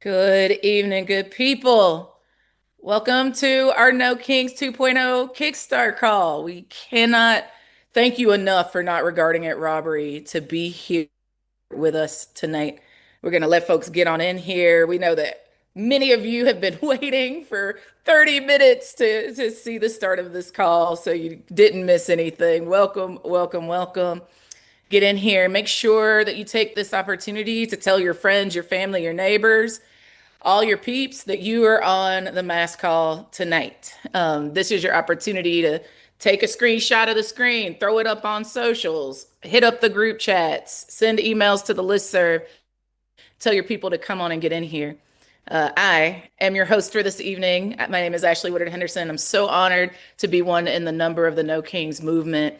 Good evening, good people. Welcome to our No Kings 2.0 Kickstart call. We cannot thank you enough for not regarding it robbery to be here with us tonight. We're going to let folks get on in here. We know that many of you have been waiting for 30 minutes to see the start of this call, so you didn't miss anything. Welcome, welcome, welcome. Get in here. Make sure that you take this opportunity to tell your friends, your family, your neighbors, all your peeps that you are on the mass call tonight. This is your opportunity to take a screenshot of the screen, throw it up on socials, hit up the group chats, send emails to the listserv, tell your people to come on and get in here. I am your host for this evening. My name is Ashley Woodard Henderson. I'm so honored to be one in the number of the No Kings movement.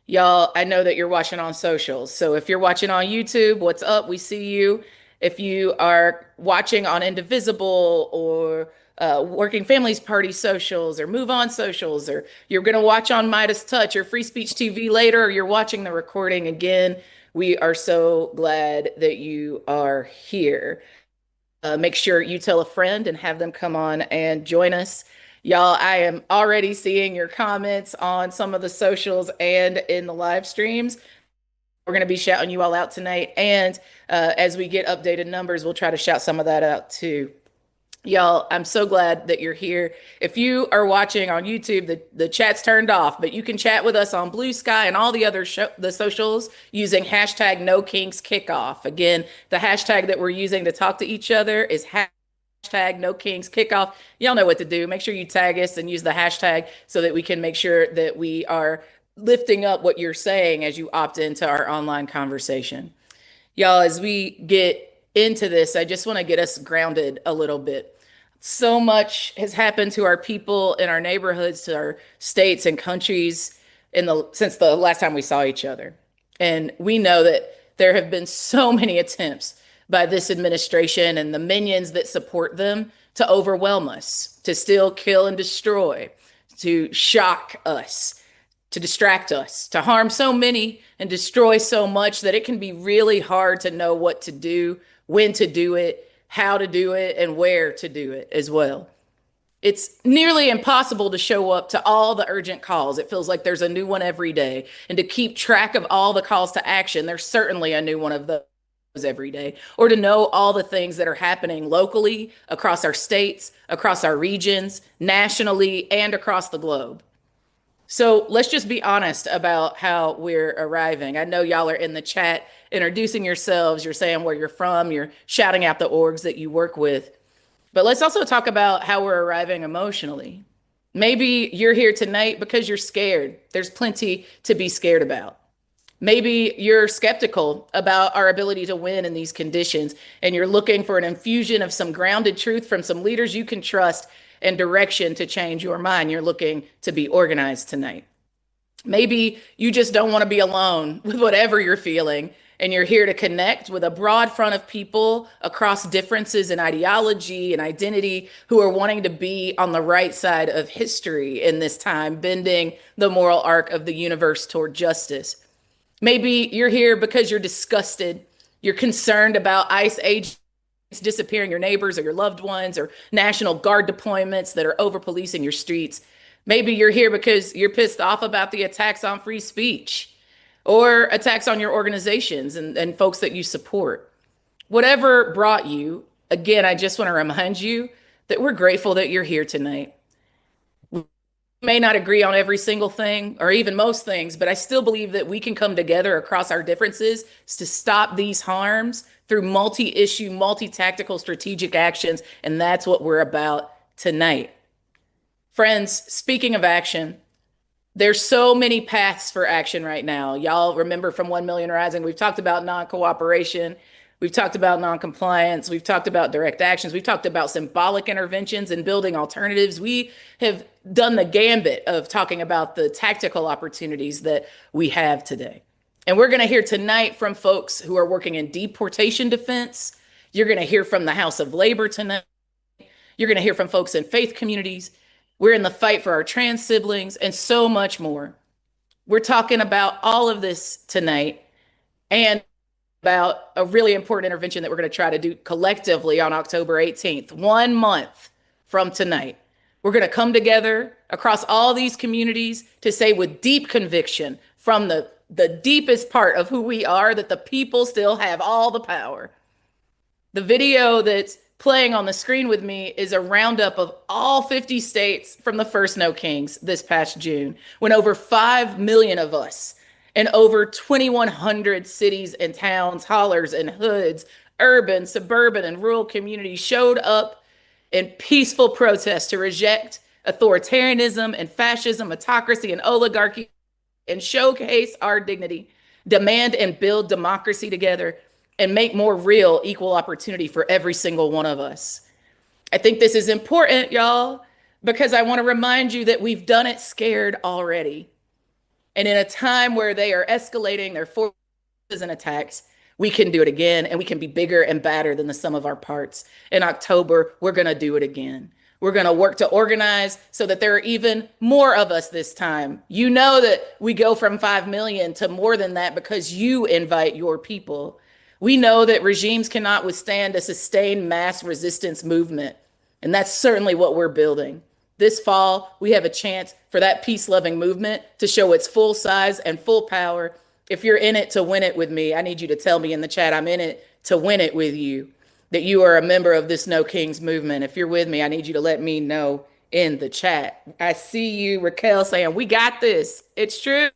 Y'all, I know that you're watching on socials. So if you're watching on YouTube, what's up? We see you. If you are watching on Indivisible or Working Families Party socials or Move On socials, or you're going to watch on Midas Touch or Free Speech TV later, or you're watching the recording again, we are so glad that you are here. Make sure you tell a friend and have them come on and join us. Y'all, I am already seeing your comments on some of the socials and in the live streams. We're going to be shouting you all out tonight. And as we get updated numbers, we'll try to shout some of that out too. Y'all, I'm so glad that you're here. If you are watching on YouTube, the chat's turned off, but you can chat with us on Blue Sky and all the other the socials using hashtag No Kinks Kickoff. Again, the hashtag that we're using to talk to each other is hashtag No Kings Kickoff. Y'all know what to do. Make sure you tag us and use the hashtag so that we can make sure that we are lifting up what you're saying as you opt into our online conversation. Y'all, as we get into this, I just want to get us grounded a little bit. So much has happened to our people in our neighborhoods, to our states and countries in the since the last time we saw each other. And we know that there have been so many attempts by this administration and the minions that support them to overwhelm us, to steal, kill, and destroy, to shock us, to distract us, to harm so many and destroy so much that it can be really hard to know what to do, when to do it, how to do it, and where to do it as well. It's nearly impossible to show up to all the urgent calls. It feels like there's a new one every day. And to keep track of all the calls to action, there's certainly a new one of those every day. Or to know all the things that are happening locally, across our states, across our regions, nationally, and across the globe. So let's just be honest about how we're arriving. I know y'all are in the chat introducing yourselves. You're saying where you're from. You're shouting out the orgs that you work with. But let's also talk about how we're arriving emotionally. Maybe you're here tonight because you're scared. There's plenty to be scared about. Maybe you're skeptical about our ability to win in these conditions, and you're looking for an infusion of some grounded truth from some leaders you can trust and direction to change your mind. You're looking to be organized tonight. Maybe you just don't want to be alone with whatever you're feeling, and you're here to connect with a broad front of people across differences in ideology and identity who are wanting to be on the right side of history in this time, bending the moral arc of the universe toward justice. Maybe you're here because you're disgusted. You're concerned about ICE agents disappearing your neighbors or your loved ones, or National Guard deployments that are over policing your streets. Maybe you're here because you're pissed off about the attacks on free speech or attacks on your organizations and folks that you support. Whatever brought you, again, I just want to remind you that we're grateful that you're here tonight. May not agree on every single thing or even most things, but I still believe that we can come together across our differences to stop these harms through multi issue, multi tactical strategic actions. And that's what we're about tonight. Friends, speaking of action, there's so many paths for action right now. Y'all remember from 1 Million Rising, we've talked about non cooperation. We've talked about non-compliance. We've talked about direct actions. We've talked about symbolic interventions and building alternatives. We have done the gambit of talking about the tactical opportunities that we have today. And we're going to hear tonight from folks who are working in deportation defense. You're going to hear from the House of Labor tonight. You're going to hear from folks in faith communities. We're in the fight for our trans siblings and so much more. We're talking about all of this tonight. And about a really important intervention that we're going to try to do collectively on October 18th, 1 month from tonight. We're going to come together across all these communities to say with deep conviction from the deepest part of who we are that the people still have all the power. The video that's playing on the screen with me is a roundup of all 50 states from the first No Kings this past June, when over 5 million of us in over 2,100 cities and towns, hollers and hoods, urban, suburban, and rural communities showed up in peaceful protest to reject authoritarianism and fascism, autocracy, and oligarchy and showcase our dignity, demand and build democracy together, and make more real equal opportunity for every single one of us. I think this is important, y'all, because I want to remind you that we've done it scared already. And in a time where they are escalating their forces and attacks, we can do it again, and we can be bigger and badder than the sum of our parts. In October, we're going to do it again. We're going to work to organize so that there are even more of us this time. You know that we go from 5 million to more than that because you invite your people. We know that regimes cannot withstand a sustained mass resistance movement, and that's certainly what we're building. This fall, we have a chance for that peace-loving movement to show its full size and full power. If you're in it to win it with me, I need you to tell me in the chat, I'm in it to win it with you, that you are a member of this No Kings movement. If you're with me, I need you to let me know in the chat. I see you, Raquel, saying, we got this. It's true.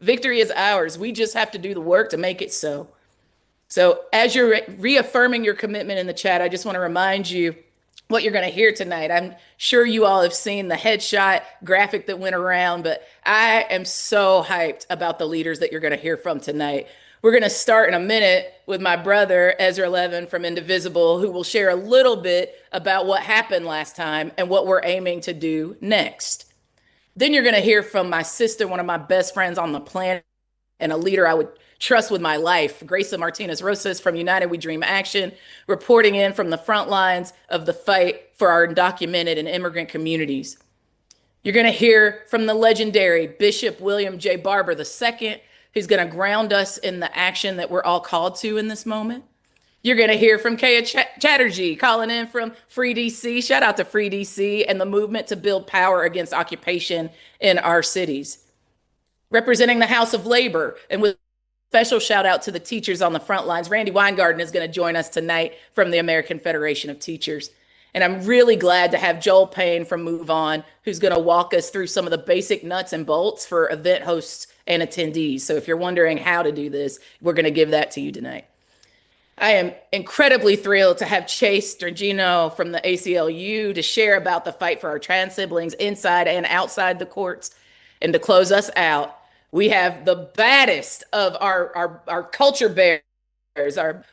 Victory is ours. We just have to do the work to make it so. So as you're reaffirming your commitment in the chat, I just want to remind you what you're going to hear tonight. I'm sure you all have seen the headshot graphic that went around, but I am so hyped about the leaders that you're going to hear from tonight. We're going to start in a minute with my brother, Ezra Levin from Indivisible, who will share a little bit about what happened last time and what we're aiming to do next. Then you're going to hear from my sister, one of my best friends on the planet, and a leader I would trust with my life, Greisa Martinez from United We Dream Action, reporting in from the front lines of the fight for our undocumented and immigrant communities. You're going to hear from the legendary Bishop William J. Barber II, who's going to ground us in the action that we're all called to in this moment. You're going to hear from Kaya Chatterjee calling in from Free DC. Shout out to Free DC and the movement to build power against occupation in our cities. Representing the House of Labor and with special shout out to the teachers on the front lines, Randi Weingarten is going to join us tonight from the American Federation of Teachers. And I'm really glad to have Joel Payne from Move On, who's going to walk us through some of the basic nuts and bolts for event hosts and attendees. So if you're wondering how to do this, we're going to give that to you tonight. I am incredibly thrilled to have Chase Strangio from the ACLU to share about the fight for our trans siblings inside and outside the courts. And to close us out, we have the baddest of our culture bearers, our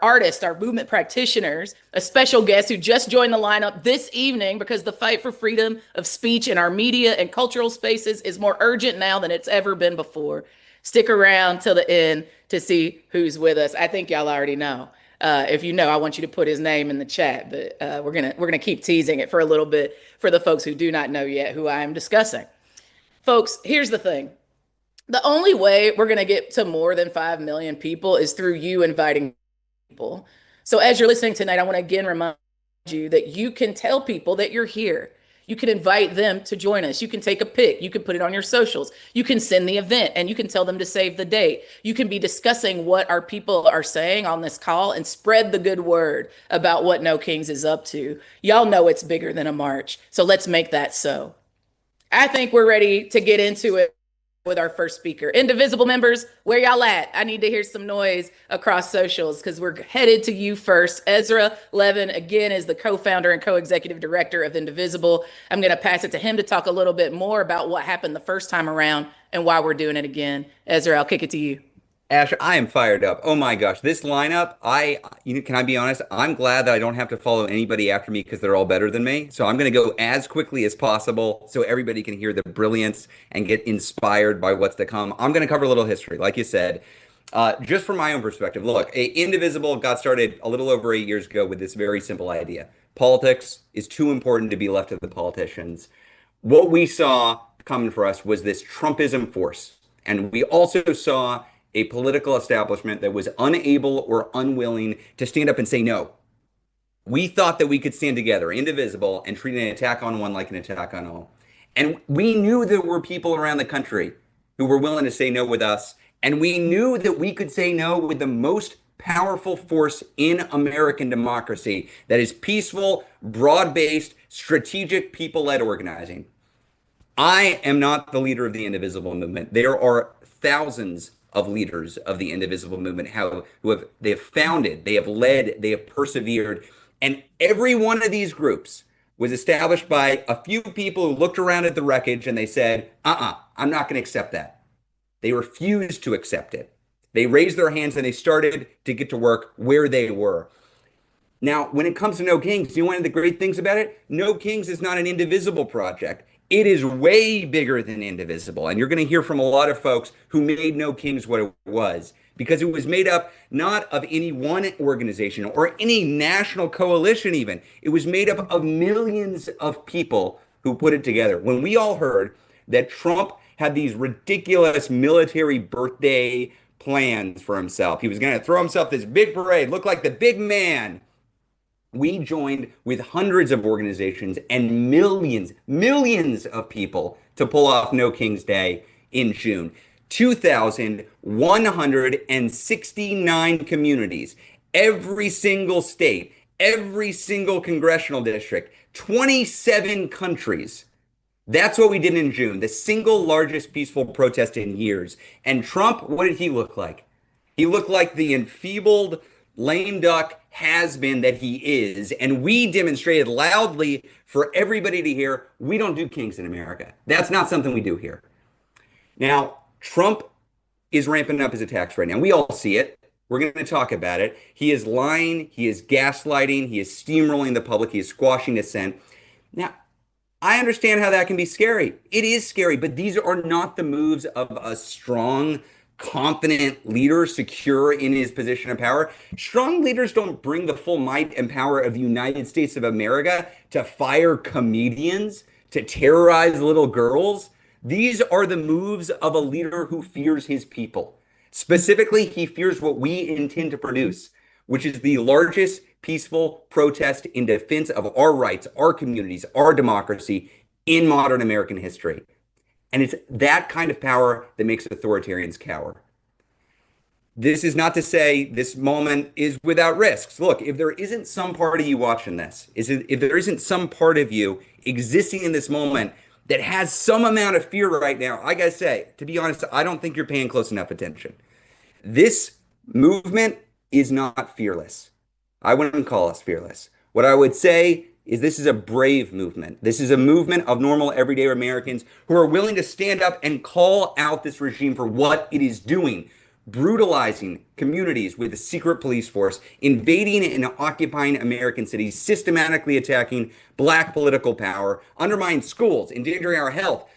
artists, our movement practitioners, a special guest who just joined the lineup this evening because the fight for freedom of speech in our media and cultural spaces is more urgent now than it's ever been before. Stick around till the end to see who's with us. I think y'all already know. If you know, I want you to put his name in the chat, but we're gonna keep teasing it for a little bit for the folks who do not know yet who I am discussing. Folks, here's the thing. The only way we're going to get to more than 5 million people is through you inviting people. So as you're listening tonight, I want to again remind you that you can tell people that you're here. You can invite them to join us. You can take a pic. You can put it on your socials. You can send the event and you can tell them to save the date. You can be discussing what our people are saying on this call and spread the good word about what No Kings is up to. Y'all know it's bigger than a march. So let's make that so. I think we're ready to get into it with our first speaker. Indivisible members, where y'all at? I need to hear some noise across socials because we're headed to you first. Ezra Levin, again, is the co-founder and co-executive director of Indivisible. I'm going to pass it to him to talk a little bit more about what happened the first time around and why we're doing it again. Ezra, I'll kick it to you. Asher, I am fired up. Oh my gosh, this lineup, can I be honest? I'm glad that I don't have to follow anybody after me because they're all better than me. So I'm going to go as quickly as possible so everybody can hear the brilliance and get inspired by what's to come. I'm going to cover a little history, like you said. Just from my own perspective, look, Indivisible got started a little over 8 years ago with this very simple idea. Politics is too important to be left to the politicians. What we saw coming for us was this Trumpism force. And we also saw a political establishment that was unable or unwilling to stand up and say no. We thought that we could stand together, indivisible, and treat an attack on one like an attack on all. And we knew there were people around the country who were willing to say no with us. And we knew that we could say no with the most powerful force in American democracy that is peaceful, broad based, strategic, people led organizing. I am not the leader of the indivisible movement. There are thousands of leaders of the indivisible movement who have they have founded, they have led, they have persevered, and every one of these groups was established by a few people who looked around at the wreckage and they said, I'm not going to accept that. They refused to accept it. They raised their hands and they started to get to work where they were. Now, when it comes to No Kings, you know one of the great things about it? No Kings is not an indivisible project. It is way bigger than indivisible. And you're going to hear from a lot of folks who made No Kings what it was, because it was made up not of any one organization or any national coalition, even. It was made up of millions of people who put it together. When we all heard that Trump had these ridiculous military birthday plans for himself, he was going to throw himself this big parade, look like the big man. We joined with hundreds of organizations and millions of people to pull off No King's Day in June. 2,169 communities, every single state, every single congressional district, 27 countries. That's what we did in June, the single largest peaceful protest in years. And Trump, what did he look like? He looked like the enfeebled, lame duck has been that he is. And we demonstrated loudly for everybody to hear we don't do kings in America. That's not something we do here. Now, Trump is ramping up his attacks right now. We all see it. We're going to talk about it. He is lying. He is gaslighting. He is steamrolling the public. He is squashing dissent. Now, I understand how that can be scary. It is scary, but these are not the moves of a strong, confident leader secure in his position of power. Strong leaders don't bring the full might and power of the United States of America to fire comedians, to terrorize little girls. These are the moves of a leader who fears his people. Specifically, he fears what we intend to produce, which is the largest peaceful protest in defense of our rights, our communities, our democracy in modern American history. And it's that kind of power that makes authoritarians cower. This is not to say this moment is without risks. Look, if there isn't some part of you watching this, if there isn't some part of you existing in this moment that has some amount of fear right now, I gotta say, to be honest, I don't think you're paying close enough attention. This movement is not fearless. I wouldn't call us fearless. What I would say is this is a brave movement. This is a movement of normal, everyday Americans who are willing to stand up and call out this regime for what it is doing, brutalizing communities with a secret police force, invading and occupying American cities, systematically attacking black political power, undermining schools, endangering our health,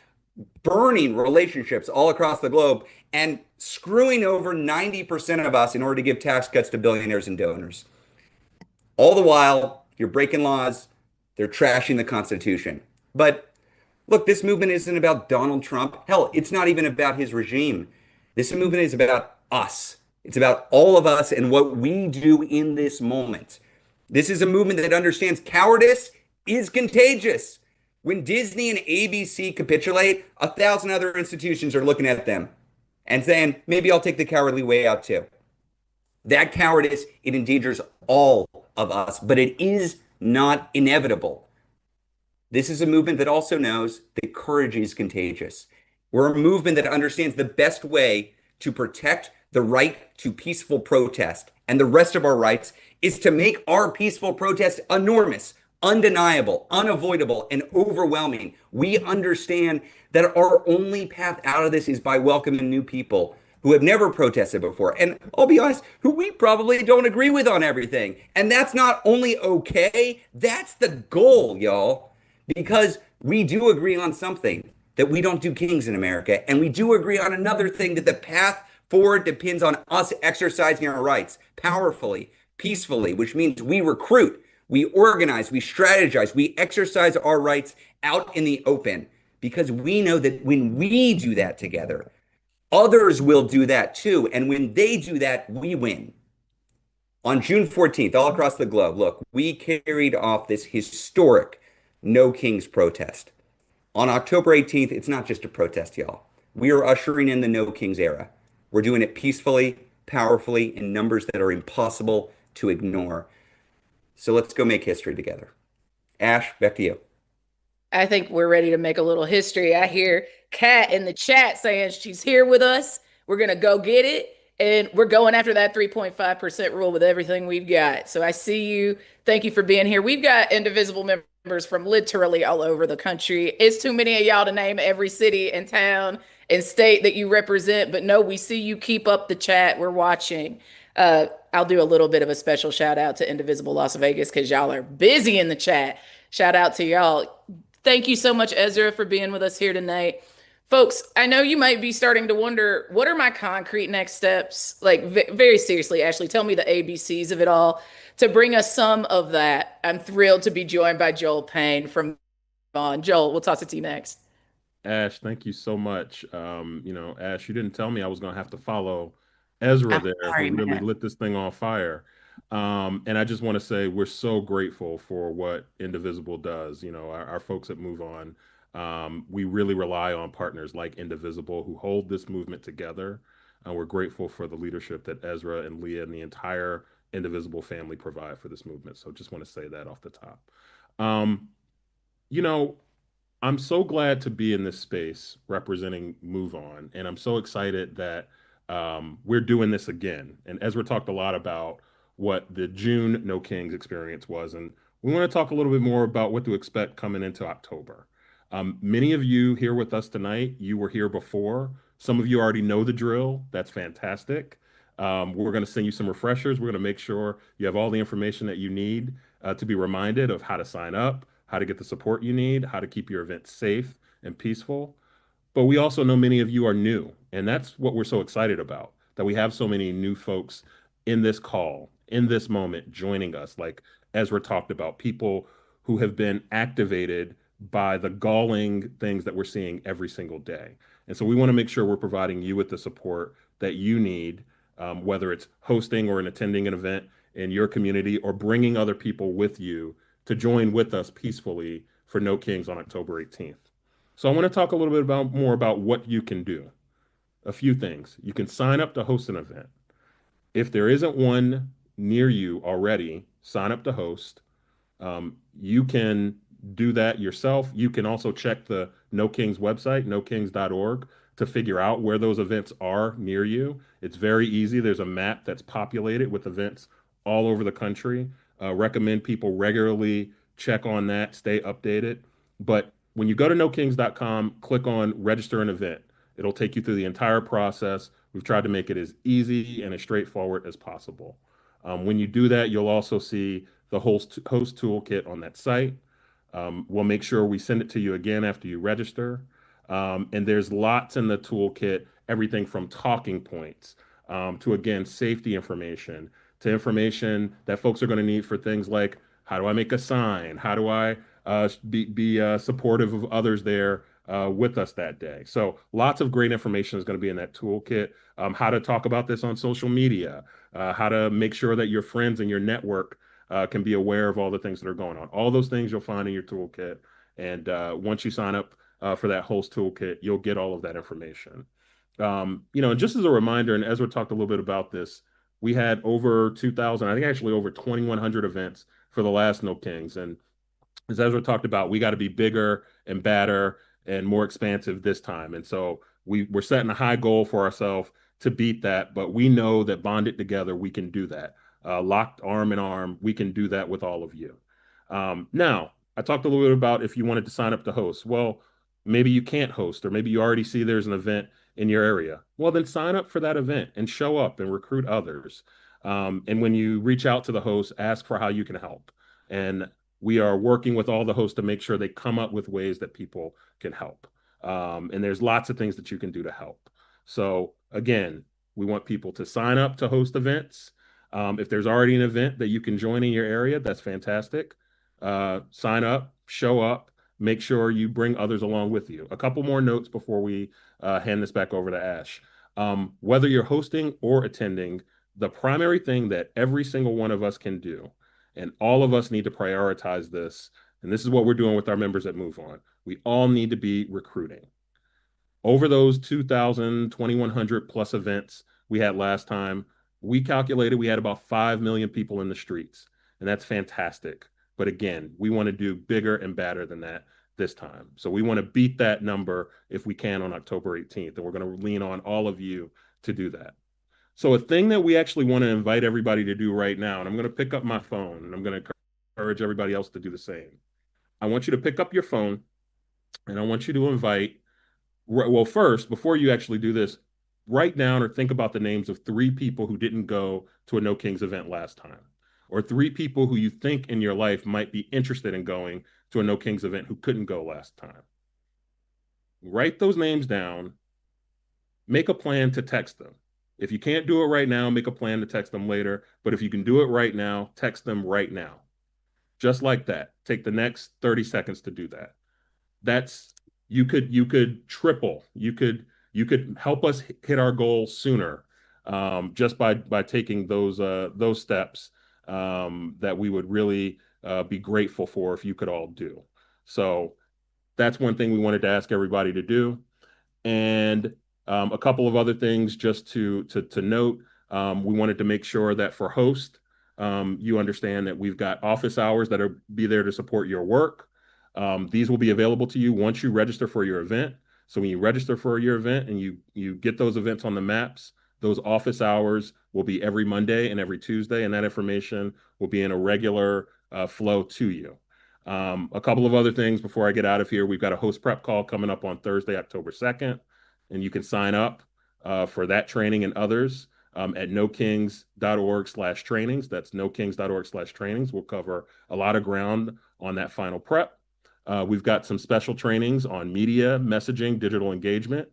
burning relationships all across the globe, and screwing over 90% of us in order to give tax cuts to billionaires and donors. All the while, you're breaking laws, they're trashing the Constitution. But look, this movement isn't about Donald Trump. Hell, it's not even about his regime. This movement is about us. It's about all of us and what we do in this moment. This is a movement that understands cowardice is contagious. When Disney and ABC capitulate, 1,000 other institutions are looking at them and saying, maybe I'll take the cowardly way out too. That cowardice, it endangers all of us, but it is not inevitable. This is a movement that also knows that courage is contagious. We're a movement that understands the best way to protect the right to peaceful protest and the rest of our rights is to make our peaceful protest enormous, undeniable, unavoidable, and overwhelming. We understand that our only path out of this is by welcoming new people who have never protested before. And I'll be honest, who we probably don't agree with on everything. And that's not only okay, that's the goal, y'all. Because we do agree on something, that we don't do kings in America. And we do agree on another thing, that the path forward depends on us exercising our rights powerfully, peacefully, which means we recruit, we organize, we strategize, we exercise our rights out in the open. Because we know that when we do that together, Others will do that too. And when they do that, we win. On June 14th, all across the globe, look, we carried off this historic No Kings protest. On October 18th, it's not just a protest, y'all. We are ushering in the No Kings era. We're doing it peacefully, powerfully, in numbers that are impossible to ignore. So let's go make history together. Ash, back to you. I think we're ready to make a little history. I hear Kat in the chat saying she's here with us. We're going to go get it. And we're going after that 3.5% rule with everything we've got. So I see you. Thank you for being here. We've got indivisible members from literally all over the country. It's too many of y'all to name every city and town and state that you represent. But no, we see you keep up the chat. We're watching. I'll do a little bit of a special shout out to Indivisible Las Vegas because y'all are busy in the chat. Shout out to y'all. Thank you so much, Ezra, for being with us here tonight. Folks, I know you might be starting to wonder what are my concrete next steps? Like, very seriously, Ashley, tell me the ABCs of it all. To bring us some of that, I'm thrilled to be joined by Joel Payne from Vaughn. Joel, we'll toss it to you next. Ash, thank you so much. Ash, you didn't tell me I was going to have to follow Ezra I'm there, who sorry, really man. lit this thing on fire. And I just want to say we're so grateful for what Indivisible does. Our folks at Move On, we really rely on partners like Indivisible who hold this movement together. And we're grateful for the leadership that Ezra and Leah and the entire Indivisible family provide for this movement. So just want to say that off the top. Um, you know, I'm so glad to be in this space representing Move On, and I'm so excited that we're doing this again. And Ezra talked a lot about what the June No Kings experience was, and we want to talk a little bit more about what to expect coming into October. Many of you here with us tonight, you were here before. Some of you already know the drill. That's fantastic. We're going to send you some refreshers. We're going to make sure you have all the information that you need to be reminded of how to sign up, how to get the support you need, how to keep your event safe and peaceful. But we also know many of you are new, and that's what we're so excited about, that we have so many new folks in this call, in this moment, joining us, like Ezra talked about, people who have been activated by the galling things that we're seeing every single day. And so we want to make sure we're providing you with the support that you need, whether it's hosting or in attending an event in your community or bringing other people with you to join with us peacefully for No Kings on October 18th. So I want to talk a little bit about more about what you can do. A few things. You can sign up to host an event. If there isn't one near you already, sign up to host. You can do that yourself. You can also check the No Kings website, nokings.org, to figure out where those events are near you. It's very easy. There's a map that's populated with events all over the country. Recommend people regularly check on that, stay updated. But when you go to nokings.com, click on register an event. It'll take you through the entire process. We've tried to make it as easy and as straightforward as possible. When you do that, you'll also see the host toolkit on that site. We'll make sure we send it to you again after you register. And there's lots in the toolkit, everything from talking points to, again, safety information, to information that folks are going to need for things like how do I make a sign? How do I be supportive of others there with us that day? So lots of great information is going to be in that toolkit. How to talk about this on social media, how to make sure that your friends and your network can be aware of all the things that are going on. All those things you'll find in your toolkit. And once you sign up for that host toolkit, you'll get all of that information. And just as a reminder, and Ezra talked a little bit about this, we had over 2,000, I think actually over 2,100 events for the last No Kings. And as Ezra talked about, we got to be bigger and badder and more expansive this time. And so we're setting a high goal for ourselves to beat that, but we know that bonded together, we can do that. Locked arm in arm, we can do that with all of you. Now, I talked a little bit about if you wanted to sign up to host. Well, maybe you can't host, or maybe you already see there's an event in your area. Well, then sign up for that event and show up and recruit others. And when you reach out to the host, ask for how you can help. And we are working with all the hosts to make sure they come up with ways that people can help. And there's lots of things that you can do to help. So again, we want people to sign up to host events. If there's already an event that you can join in your area, that's fantastic. Sign up, show up, make sure you bring others along with you. A couple more notes before we hand this back over to Ash. Whether you're hosting or attending, the primary thing that every single one of us can do, and all of us need to prioritize this, and this is what we're doing with our members at Move On. We all need to be recruiting. Over those 2,000, 2,100 plus events we had last time, we calculated we had about 5 million people in the streets, and that's fantastic. But again, we want to do bigger and better than that this time. So we want to beat that number if we can on October 18th, and we're going to lean on all of you to do that. So a thing that we actually want to invite everybody to do right now, and I'm going to pick up my phone, and I'm going to encourage everybody else to do the same. I want you to pick up your phone, and I want you to invite, well, first, before you actually do this, write down or think about the names of 3 people who didn't go to a No Kings event last time, or 3 people who you think in your life might be interested in going to a No Kings event who couldn't go last time. Write those names down, make a plan to text them. If you can't do it right now, make a plan to text them later. But if you can do it right now, text them right now. Just like that. Take the next 30 seconds to do that. That's you could triple. You could help us hit our goal sooner, just by taking those steps, that we would really be grateful for if you could all do. So that's one thing we wanted to ask everybody to do. And a couple of other things just to note. We wanted to make sure that for host, you understand that we've got office hours that are be there to support your work. These will be available to you once you register for your event. So when you register for your event and you get those events on the maps, those office hours will be every Monday and every Tuesday, and that information will be in a regular flow to you. A couple of other things before I get out of here. We've got a host prep call coming up on Thursday, October 2nd, and you can sign up for that training and others at nokings.org/trainings. That's nokings.org/trainings. We'll cover a lot of ground on that final prep. We've got some special trainings on media, messaging, digital engagement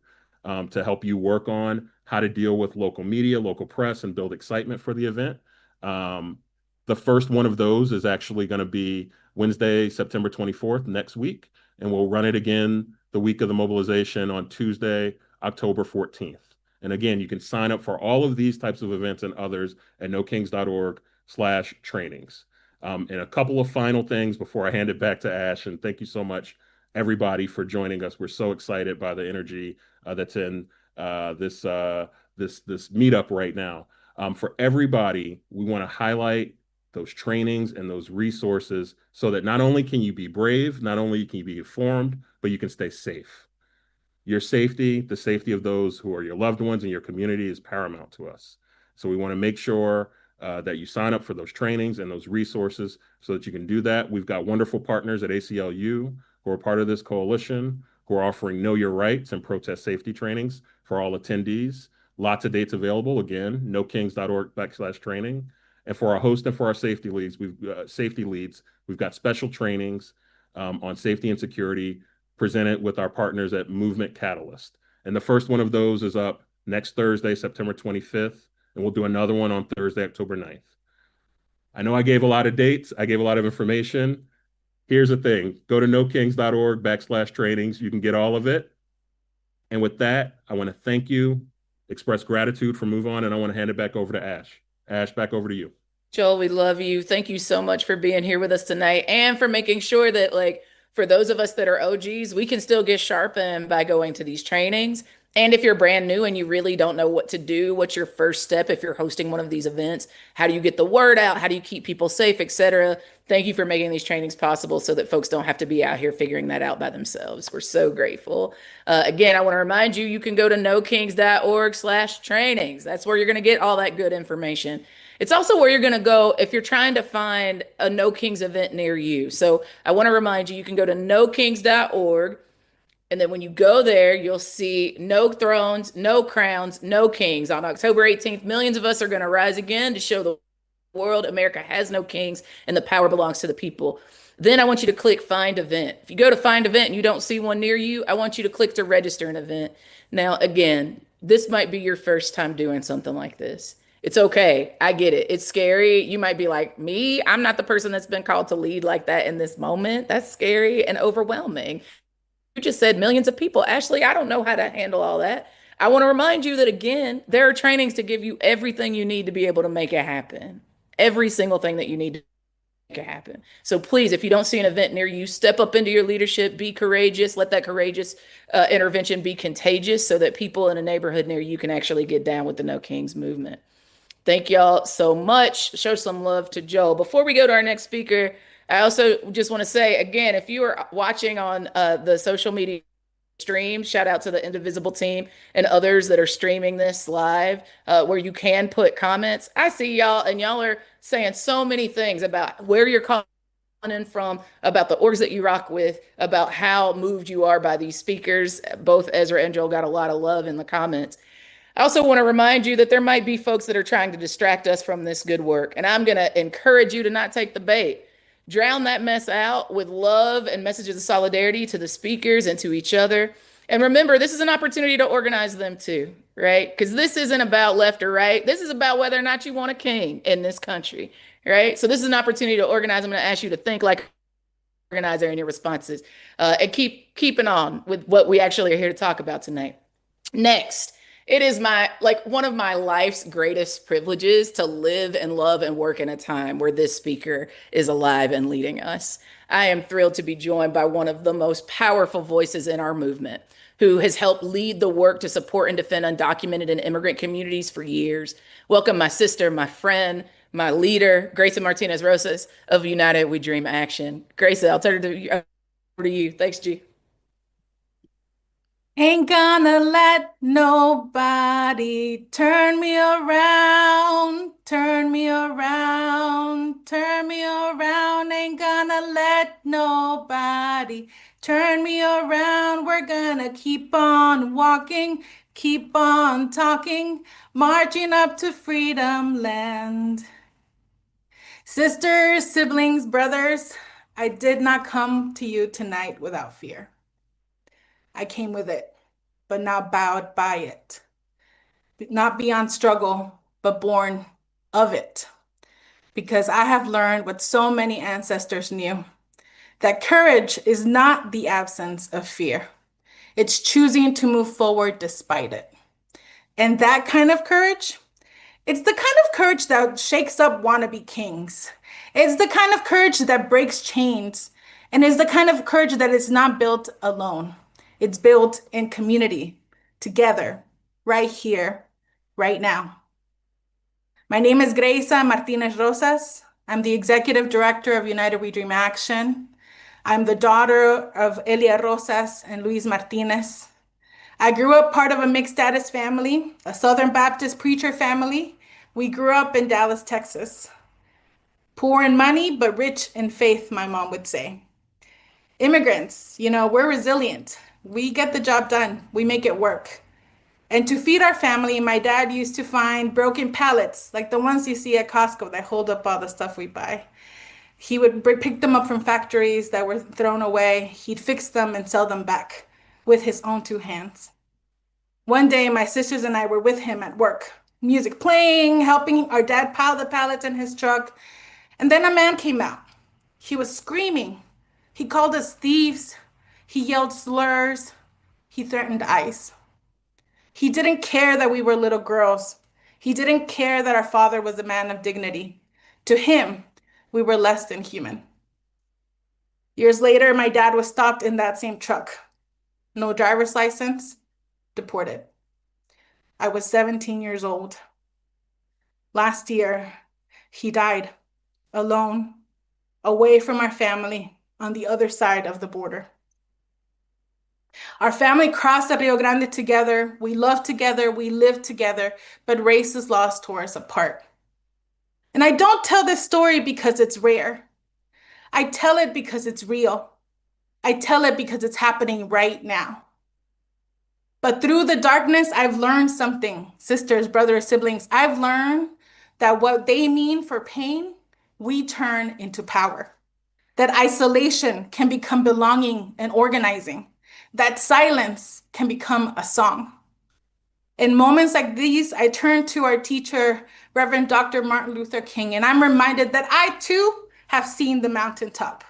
to help you work on how to deal with local media, local press, and build excitement for the event. The first one of those is actually going to be Wednesday, September 24th, next week, and we'll run it again the week of the mobilization on Tuesday, October 14th. And again, you can sign up for all of these types of events and others at nokings.org/trainings. And a couple of final things before I hand it back to Ash. And thank you so much, everybody, for joining us. We're so excited by the energy that's in this meetup right now. For everybody, we want to highlight those trainings and those resources so that not only can you be brave, not only can you be informed, but you can stay safe. Your safety, the safety of those who are your loved ones in your community, is paramount to us. So we want to make sure that you sign up for those trainings and those resources so that you can do that. We've got wonderful partners at ACLU who are part of this coalition, who are offering Know Your Rights and protest safety trainings for all attendees. Lots of dates available. Again, nokings.org/training. And for our host and for our safety leads, we've got special trainings on safety and security presented with our partners at Movement Catalyst. And the first one of those is up next Thursday, September 25th, and we'll do another one on Thursday, October 9th. I know I gave a lot of dates. I gave a lot of information. Here's the thing. Go to nokings.org/trainings. You can get all of it. And with that, I want to thank you, express gratitude for Move On, and I want to hand it back over to Ash. Ash, back over to you. Joel, we love you. Thank you so much for being here with us tonight and for making sure that, like, for those of us that are OGs, we can still get sharpened by going to these trainings. And if you're brand new and you really don't know what to do, what's your first step if you're hosting one of these events? How do you get the word out? How do you keep people safe, etc.? Thank you for making these trainings possible so that folks don't have to be out here figuring that out by themselves. We're so grateful. Again, I want to remind you, you can go to nokings.org/trainings. That's where you're going to get all that good information. It's also where you're going to go if you're trying to find a No Kings event near you. So I want to remind you, you can go to nokings.org. And then when you go there, you'll see no thrones, no crowns, no kings. On October 18th, millions of us are going to rise again to show the world America has no kings and the power belongs to the people. Then I want you to click Find Event. If you go to Find Event and you don't see one near you, I want you to click to register an event. Now, again, this might be your first time doing something like this. It's okay. I get it. It's scary. You might be like, me, I'm not the person that's been called to lead like that in this moment. That's scary and overwhelming. You just said millions of people. Ashley, I don't know how to handle all that. I want to remind you that again, there are trainings to give you everything you need to be able to make it happen. Every single thing that you need to make it happen. So please, if you don't see an event near you, step up into your leadership, be courageous, let that courageous intervention be contagious so that people in a neighborhood near you can actually get down with the No Kings movement. Thank y'all so much. Show some love to Joel. Before we go to our next speaker, I also just want to say again, if you are watching on the social media stream, shout out to the Indivisible team and others that are streaming this live, where you can put comments. I see y'all, and y'all are saying so many things about where you're calling in from, about the orgs that you rock with, about how moved you are by these speakers. Both Ezra and Joel got a lot of love in the comments. I also want to remind you that there might be folks that are trying to distract us from this good work. And I'm going to encourage you to not take the bait. Drown that mess out with love and messages of solidarity to the speakers and to each other. And remember, this is an opportunity to organize them too, right? Because this isn't about left or right. This is about whether or not you want a king in this country, right? So this is an opportunity to organize. I'm going to ask you to think like an organizer in your responses, and keep keeping on with what we actually are here to talk about tonight. Next, it is my like one of my life's greatest privileges to live and love and work in a time where this speaker is alive and leading us. I am thrilled to be joined by one of the most powerful voices in our movement, who has helped lead the work to support and defend undocumented and immigrant communities for years. Welcome my sister, my friend, my leader, Greisa Martinez Rosas of United We Dream Action. Greisa, I'll turn it over to you. Thanks, G. Ain't gonna let nobody turn me around, turn me around, turn me around. Ain't gonna let nobody turn me around. We're gonna keep on walking, keep on talking, marching up to freedom land. Sisters, siblings, brothers, I did not come to you tonight without fear. I came with it, but not bowed by it. Not beyond struggle, but born of it. Because I have learned what so many ancestors knew, that courage is not the absence of fear. It's choosing to move forward despite it. And that kind of courage, it's the kind of courage that shakes up wannabe kings. It's the kind of courage that breaks chains. And it's the kind of courage that is not built alone. It's built in community, together, right here, right now. My name is Greisa Martinez Rosas. I'm the executive director of United We Dream Action. I'm the daughter of Elia Rosas and Luis Martinez. I grew up part of a mixed status family, a Southern Baptist preacher family. We grew up in Dallas, Texas. Poor in money, but rich in faith, my mom would say. Immigrants, we're resilient. We get the job done. We make it work. And to feed our family, my dad used to find broken pallets, like the ones you see at Costco that hold up all the stuff we buy. He would pick them up from factories that were thrown away. He'd fix them and sell them back with his own two hands. One day, my sisters and I were with him at work, music playing, helping our dad pile the pallets in his truck. And then a man came out. He was screaming. He called us thieves. He yelled slurs. He threatened ICE. He didn't care that we were little girls. He didn't care that our father was a man of dignity. To him, we were less than human. Years later, my dad was stopped in that same truck. No driver's license, deported. I was 17 years old. Last year, he died alone, away from our family on the other side of the border. Our family crossed the Rio Grande together. We loved together. We lived together, but racist laws tore us apart. And I don't tell this story because it's rare. I tell it because it's real. I tell it because it's happening right now. But through the darkness, I've learned something. Sisters, brothers, siblings, I've learned that what they mean for pain, we turn into power. That isolation can become belonging and organizing. That silence can become a song. In moments like these, I turn to our teacher, Reverend Dr. Martin Luther King, and I'm reminded that I too have seen the mountaintop.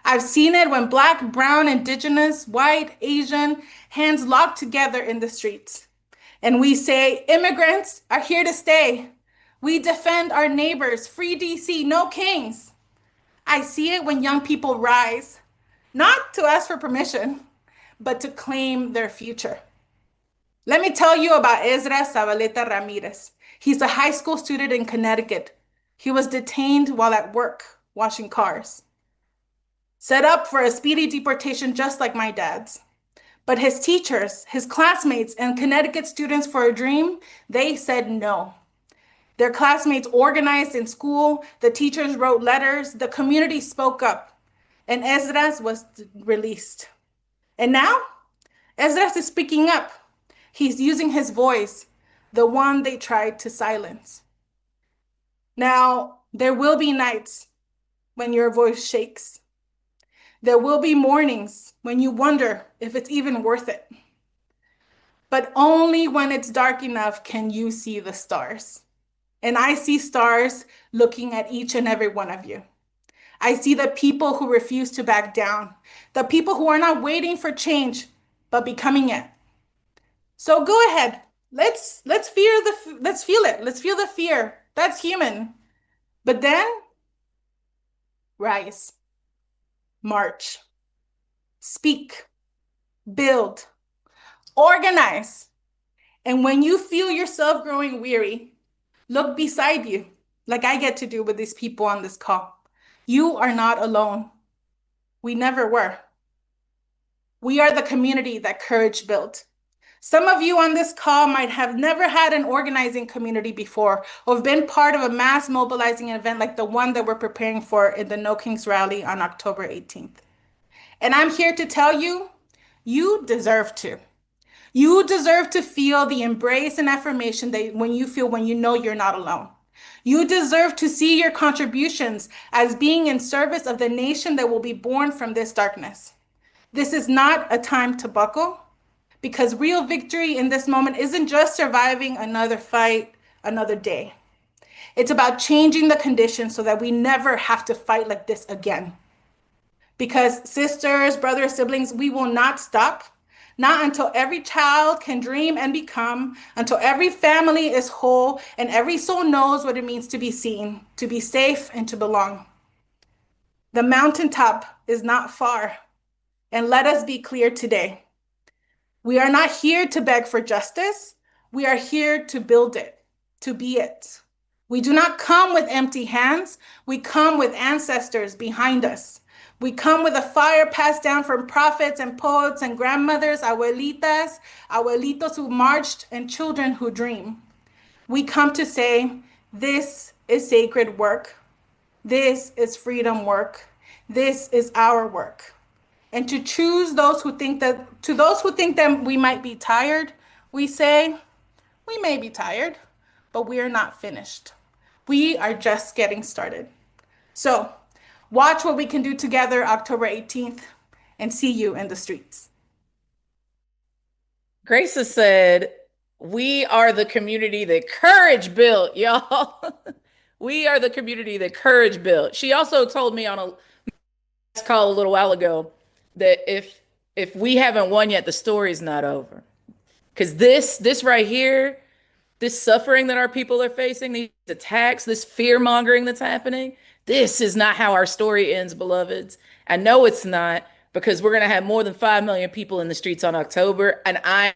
I've seen it when Black, brown, indigenous, white, Asian, hands locked together in the streets. And we say, immigrants are here to stay. We defend our neighbors. Free DC, no kings. I see it when young people rise, not to ask for permission, but to claim their future. Let me tell you about Ezra Ramirez. He's a high school student in Connecticut. He was detained while at work washing cars, set up for a speedy deportation just like my dad's. But his teachers, his classmates, and Connecticut Students for a Dream, they said no. Their classmates organized in school, the teachers wrote letters, the community spoke up, and Esdras was released. And now, Esdras is speaking up. He's using his voice, the one they tried to silence. Now, there will be nights when your voice shakes. There will be mornings when you wonder if it's even worth it. But only when it's dark enough can you see the stars. And I see stars looking at each and every one of you. I see the people who refuse to back down, the people who are not waiting for change, but becoming it. So go ahead. Let's feel it. Let's feel the fear. That's human. But then rise, march, speak, build, organize. And when you feel yourself growing weary, look beside you, like I get to do with these people on this call. You are not alone. We never were. We are the community that courage built. Some of you on this call might have never had an organizing community before or have been part of a mass mobilizing event like the one that we're preparing for in the No Kings rally on October 18th. And I'm here to tell you, you deserve to. You deserve to feel the embrace and affirmation that when you know you're not alone. You deserve to see your contributions as being in service of the nation that will be born from this darkness. This is not a time to buckle, because real victory in this moment isn't just surviving another fight, another day. It's about changing the conditions so that we never have to fight like this again. Because sisters, brothers, siblings, we will not stop. Not until every child can dream and become, until every family is whole and every soul knows what it means to be seen, to be safe, and to belong. The mountaintop is not far. And let us be clear today. We are not here to beg for justice. We are here to build it, to be it. We do not come with empty hands. We come with ancestors behind us. We come with a fire passed down from prophets and poets and grandmothers, abuelitas, abuelitos who marched, and children who dream. We come to say, this is sacred work. This is freedom work. This is our work. And to choose those who think that, to those who think that we might be tired, we say, we may be tired, but we are not finished. We are just getting started. So watch what we can do together October 18th and see you in the streets. Greisa said, we are the community that courage built, y'all. We are the community that courage built. She also told me on a call a little while ago that if we haven't won yet, the story's not over. Because this right here, this suffering that our people are facing, these attacks, this fear mongering that's happening, this is not how our story ends, beloveds. I know it's not, because we're going to have more than 5 million people in the streets on October, and I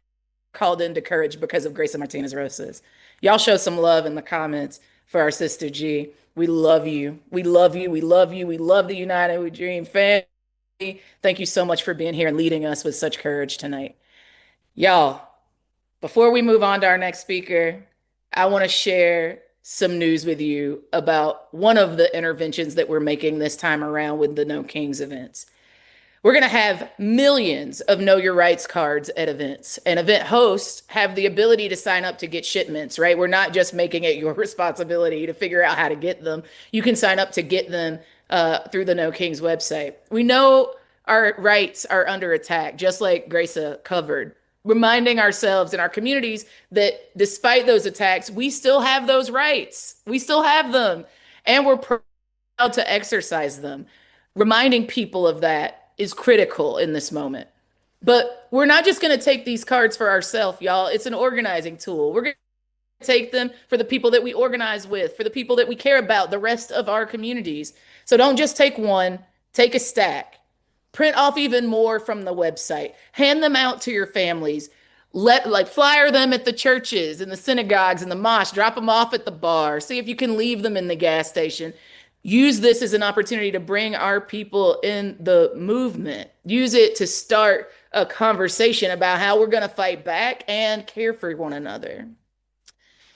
called into courage because of Greisa Martinez Rosas. Y'all show some love in the comments for our sister G. We love you. We love you. We love you. We love the United We Dream family. Thank you so much for being here and leading us with such courage tonight. Y'all, before we move on to our next speaker, I want to share some news with you about one of the interventions that we're making this time around with the No Kings events. We're going to have millions of Know Your Rights cards at events, and event hosts have the ability to sign up to get shipments, right? We're not just making it your responsibility to figure out how to get them. You can sign up to get them through the No Kings website. We know our rights are under attack, just like Greisa covered, reminding ourselves and our communities that despite those attacks, we still have those rights. We still have them, and we're proud to exercise them. Reminding people of that is critical in this moment. But we're not just going to take these cards for ourselves, y'all. It's an organizing tool. We're going to take them for the people that we organize with, for the people that we care about, the rest of our communities. So don't just take one, take a stack. Print off even more from the website. Hand them out to your families. Flyer them at the churches and the synagogues and the mosques. Drop them off at the bar. See if you can leave them in the gas station. Use this as an opportunity to bring our people in the movement. Use it to start a conversation about how we're going to fight back and care for one another.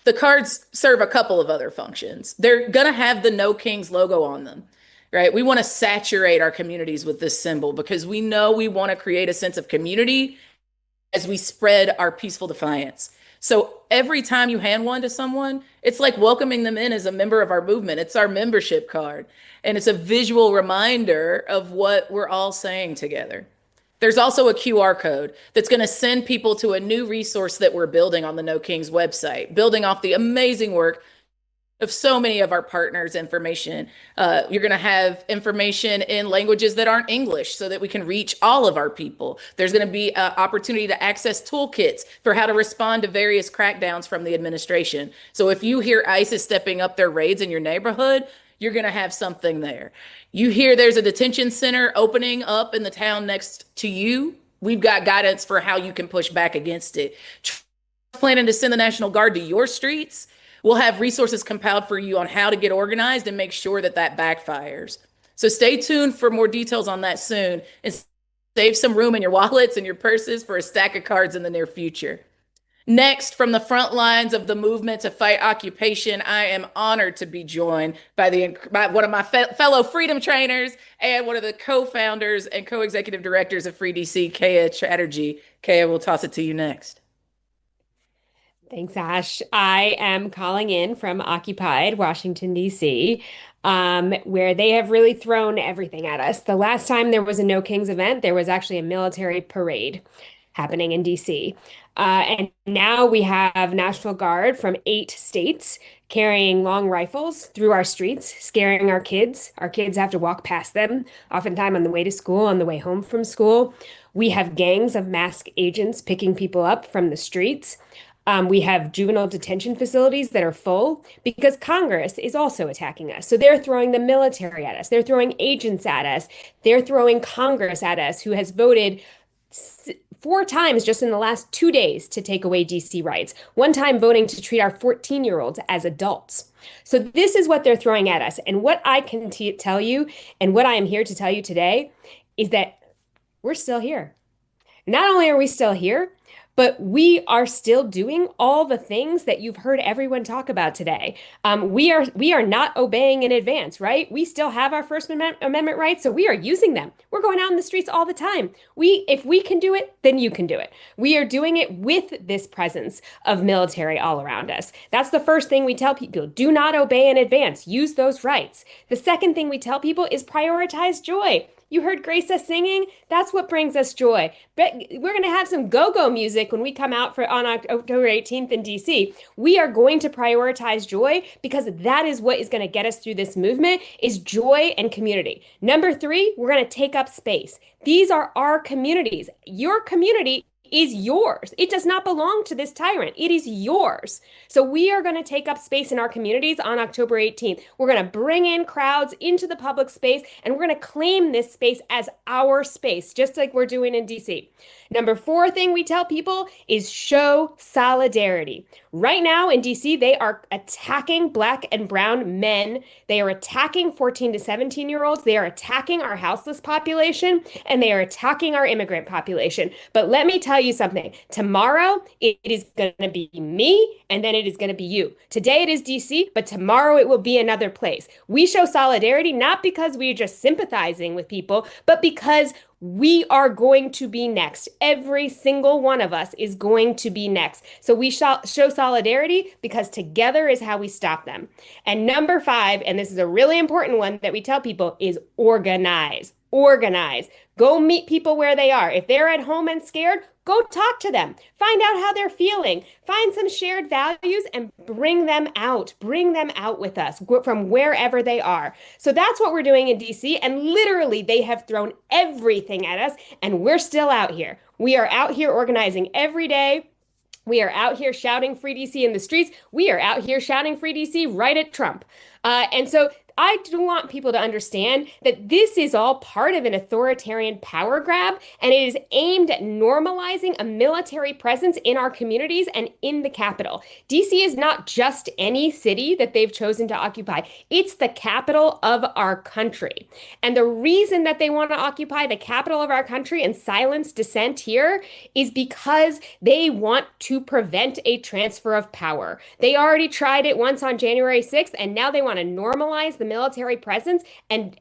The cards serve a couple of other functions. They're going to have the No Kings logo on them, right? We want to saturate our communities with this symbol because we know we want to create a sense of community as we spread our peaceful defiance. So every time you hand one to someone, it's like welcoming them in as a member of our movement. It's our membership card, and it's a visual reminder of what we're all saying together. There's also a QR code that's going to send people to a new resource that we're building on the No Kings website, building off the amazing work of so many of our partners' information. You're going to have information in languages that aren't English so that we can reach all of our people. There's going to be an opportunity to access toolkits for how to respond to various crackdowns from the administration. So if you hear ISIS stepping up their raids in your neighborhood, you're going to have something there. You hear there's a detention center opening up in the town next to you. We've got guidance for how you can push back against it. Planning to send the National Guard to your streets, we'll have resources compiled for you on how to get organized and make sure that that backfires. So stay tuned for more details on that soon and save some room in your wallets and your purses for a stack of cards in the near future. Next, from the front lines of the movement to fight occupation, I am honored to be joined by one of my fellow freedom trainers and one of the co-founders and co-executive directors of Free DC, Kea Chatterjee. Kea, we'll toss it to you next. Thanks, Ash. I am calling in from occupied Washington, D.C., where they have really thrown everything at us. The last time there was a No Kings event, there was actually a military parade happening in DC. And now we have National Guard from 8 states carrying long rifles through our streets, scaring our kids. Our kids have to walk past them, oftentimes on the way to school, on the way home from school. We have gangs of masked agents picking people up from the streets. We have juvenile detention facilities that are full because Congress is also attacking us. So they're throwing the military at us. They're throwing agents at us. They're throwing Congress at us, who has voted 4 times just in the last 2 days to take away DC rights. One time voting to treat our 14-year-olds as adults. So this is what they're throwing at us. And what I can tell you, and what I am here to tell you today, is that we're still here. Not only are we still here, but we are still doing all the things that you've heard everyone talk about today. We are not obeying in advance, right? We still have our First Amendment rights, so we are using them. We're going out in the streets all the time. If we can do it, then you can do it. We are doing it with this presence of military all around us. That's the first thing we tell people. Do not obey in advance. Use those rights. The second thing we tell people is prioritize joy. You heard Greisa singing? That's what brings us joy. But we're going to have some go-go music when we come out on October 18th in DC. We are going to prioritize joy because that is what is going to get us through this movement, is joy and community. Number 3, we're going to take up space. These are our communities. Your community is yours. It does not belong to this tyrant. It is yours. So we are going to take up space in our communities on October 18th. We're going to bring in crowds into the public space, and we're going to claim this space as our space, just like we're doing in DC. Number 4 thing we tell people is show solidarity. Right now in DC, they are attacking Black and brown men. They are attacking 14 to 17-year-olds. They are attacking our houseless population, and they are attacking our immigrant population. But let me tell you something. Tomorrow, it is going to be me, and then it is going to be you. Today, it is DC, but tomorrow it will be another place. We show solidarity not because we are just sympathizing with people, but because we are going to be next. Every single one of us is going to be next. So we shall show solidarity because together is how we stop them. And number 5, and this is a really important one that we tell people, is organize. Organize. Go meet people where they are. If they're at home and scared, Go talk to them. Find out how they're feeling. Find some shared values and bring them out. Bring them out with us from wherever they are. So that's what we're doing in DC. And literally, they have thrown everything at us, and we're still out here. We are out here organizing every day. We are out here shouting Free DC in the streets. We are out here shouting Free DC right at Trump. And so I do want people to understand that this is all part of an authoritarian power grab, and it is aimed at normalizing a military presence in our communities and in the capital. DC is not just any city that they've chosen to occupy. It's the capital of our country. And the reason that they want to occupy the capital of our country and silence dissent here is because they want to prevent a transfer of power. They already tried it once on January 6th, and now they want to normalize the military presence and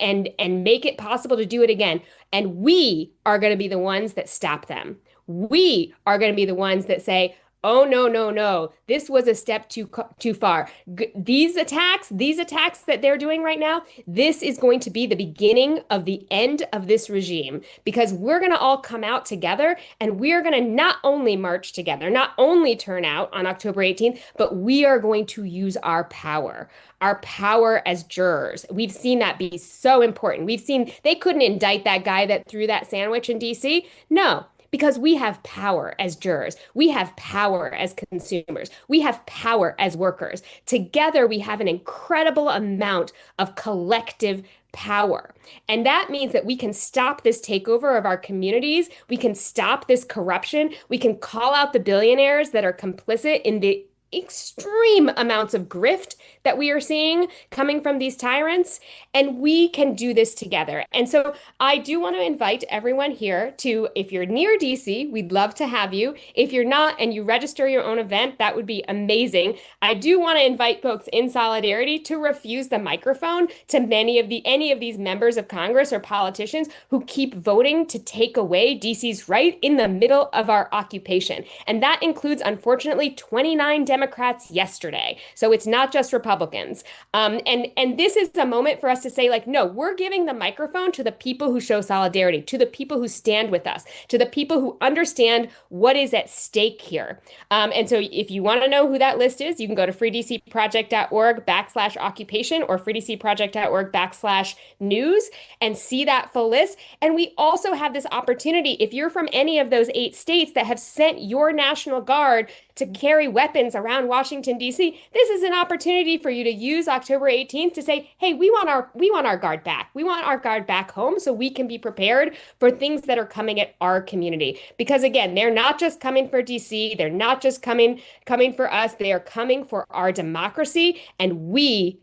make it possible to do it again. And we are going to be the ones that stop them. We are going to be the ones that say, oh, no, no, no. This was a step too far. These attacks that they're doing right now, this is going to be the beginning of the end of this regime, because we're going to all come out together, and we're going to not only march together, not only turn out on October 18th, but we are going to use our power as jurors. We've seen that be so important. We've seen they couldn't indict that guy that threw that sandwich in DC. No. Because we have power as jurors. We have power as consumers. We have power as workers. Together, we have an incredible amount of collective power. And that means that we can stop this takeover of our communities. We can stop this corruption. We can call out the billionaires that are complicit in the extreme amounts of grift that we are seeing coming from these tyrants, and we can do this together. And so I do want to invite everyone here to, if you're near DC, we'd love to have you. If you're not and you register your own event, that would be amazing. I do want to invite folks in solidarity to refuse the microphone to any of these members of Congress or politicians who keep voting to take away DC's right in the middle of our occupation. And that includes, unfortunately, 29 Democrats yesterday. So it's not just Republicans. And this is a moment for us to say, like, no, we're giving the microphone to the people who show solidarity, to the people who stand with us, to the people who understand what is at stake here. And so if you want to know who that list is, you can go to freedcproject.org/occupation or freedcproject.org/news and see that full list. And we also have this opportunity, if you're from any of those 8 states that have sent your National Guard to carry weapons around Washington, D.C., this is an opportunity for you to use October 18th to say, hey, we want our guard back. We want our guard back home so we can be prepared for things that are coming at our community. Because again, they're not just coming for D.C., they're not just coming for us, they are coming for our democracy, and we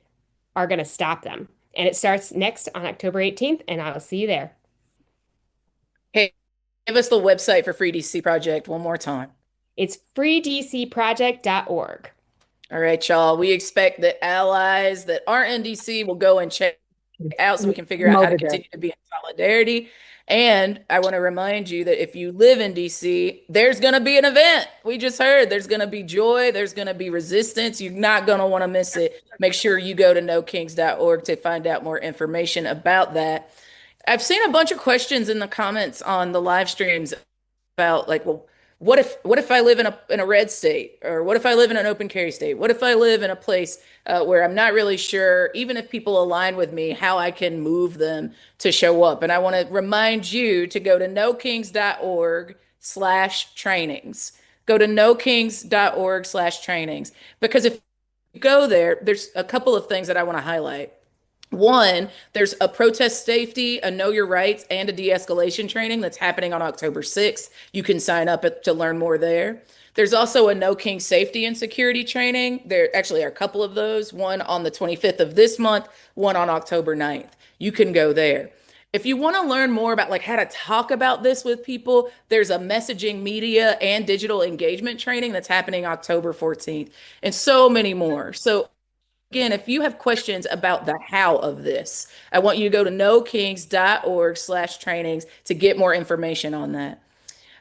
are going to stop them. And it starts next on October 18th, and I will see you there. Hey, give us the website for Free DC Project one more time. It's freedcproject.org. All right, y'all. We expect that allies that aren't in DC will go and check out so we can figure out how to continue to be in solidarity. And I want to remind you that if you live in DC, there's going to be an event. We just heard there's going to be joy. There's going to be resistance. You're not going to want to miss it. Make sure you go to nokings.org to find out more information about that. I've seen a bunch of questions in the comments on the live streams about, like, well, what if I live in a red state, or what if I live in an open carry state? What if I live in a place where I'm not really sure, even if people align with me, how I can move them to show up? And I want to remind you to go to nokings.org/trainings. Go to nokings.org/trainings, because if you go there, there's a couple of things that I want to highlight. One, there's a protest safety, a know your rights, and a de-escalation training that's happening on October 6th. You can sign up to learn more there. There's also a No King safety and security training. There actually are a couple of those, one on the 25th of this month, one on October 9th. You can go there. If you want to learn more about, like, how to talk about this with people, there's a messaging, media, and digital engagement training that's happening October 14th, and so many more. So again, if you have questions about the how of this, I want you to go to nokings.org/trainings to get more information on that.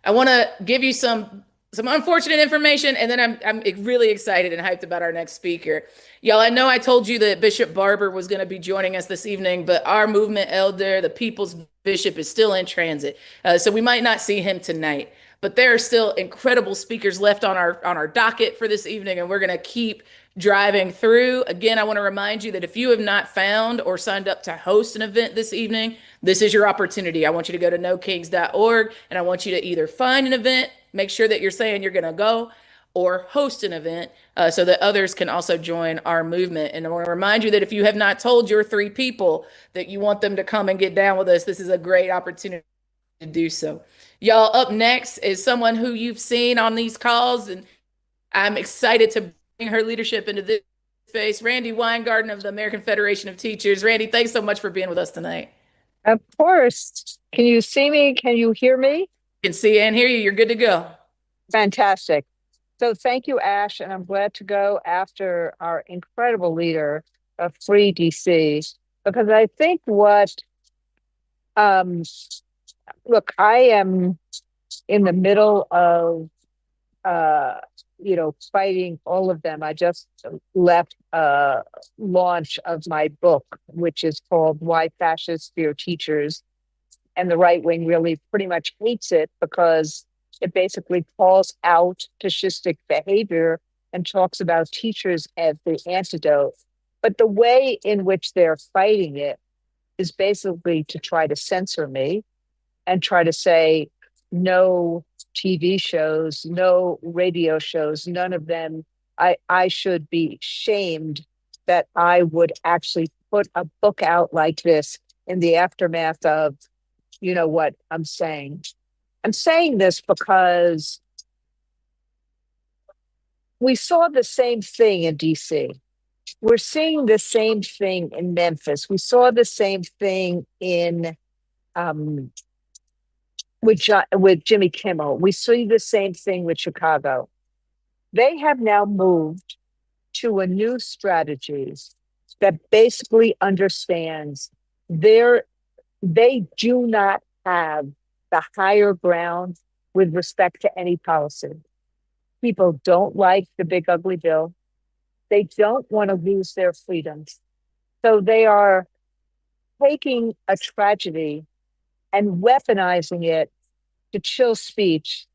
I want to give you some unfortunate information, and then I'm really excited and hyped about our next speaker. Y'all, I know I told you that Bishop Barber was going to be joining us this evening, but our movement elder, the people's bishop, is still in transit. So we might not see him tonight. but there are still incredible speakers left on our docket for this evening, and we're going to keep driving through. Again, I want to remind you that if you have not found or signed up to host an event this evening, this is your opportunity. I want you to go to nokings.org, and I want you to either find an event, make sure that you're saying you're going to go, or host an event so that others can also join our movement. And I want to remind you that if you have not told your 3 people that you want them to come and get down with us, this is a great opportunity to do so. Y'all, up next is someone who you've seen on these calls, and I'm excited to bring her leadership into this space. Randi Weingarten of the American Federation of Teachers. Randi, thanks so much for being with us tonight. Of course. Can you see me? Can you hear me? Can see and hear you. You're good to go. Fantastic. So thank you, Ash, and I'm glad to go after our incredible leader of Free DC, because I think um, look, I am in the middle of, fighting all of them. I just left a launch of my book, which is called Why Fascists Fear Teachers. And the right wing really pretty much hates it because it basically calls out fascistic behavior and talks about teachers as the antidote. But the way in which they're fighting it is basically to try to censor me and try to say no TV shows, no radio shows, none of them. I should be shamed that I would actually put a book out like this in the aftermath of, you know what I'm saying. I'm saying this because we saw the same thing in DC. We're seeing the same thing in Memphis. We saw the same thing in with Jimmy Kimmel. We see the same thing with Chicago. They have now moved to a new strategy that basically understands they do not have the higher ground with respect to any policy. People don't like the big ugly bill. They don't want to lose their freedoms. So they are taking a tragedy and weaponizing it to chill speech,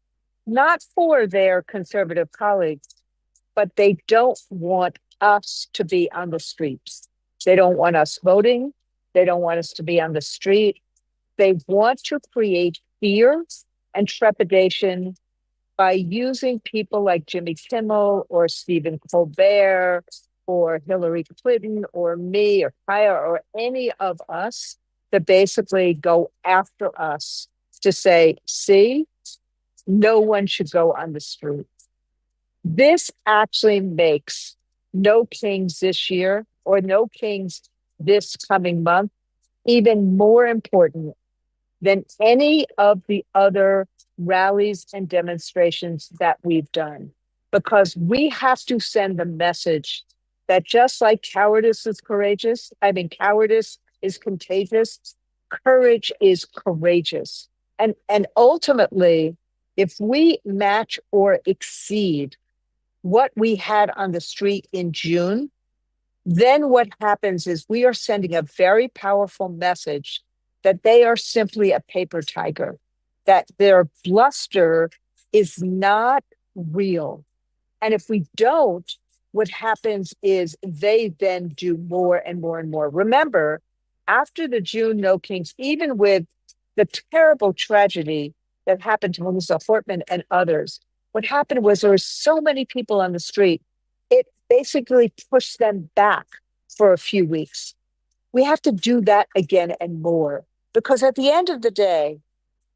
not for their conservative colleagues, but they don't want us to be on the streets. They don't want us voting. They don't want us to be on the street. They want to create fear and trepidation by using people like Jimmy Kimmel or Stephen Colbert or Hillary Clinton or me or Kaya or any of us to basically go after us to say, see, no one should go on the street. This actually makes No Kings this year or No Kings this coming month even more important than any of the other rallies and demonstrations that we've done, because we have to send the message that just like cowardice is courageous, cowardice is contagious, courage is courageous. And ultimately, if we match or exceed what we had on the street in June, then what happens is we are sending a very powerful message that they are simply a paper tiger, that their bluster is not real. And if we don't, what happens is they then do more and more and more. Remember, after the June No Kings, even with the terrible tragedy that happened to Melissa Hortman and others, what happened was there were so many people on the street, it basically pushed them back for a few weeks. We have to do that again and more, because at the end of the day,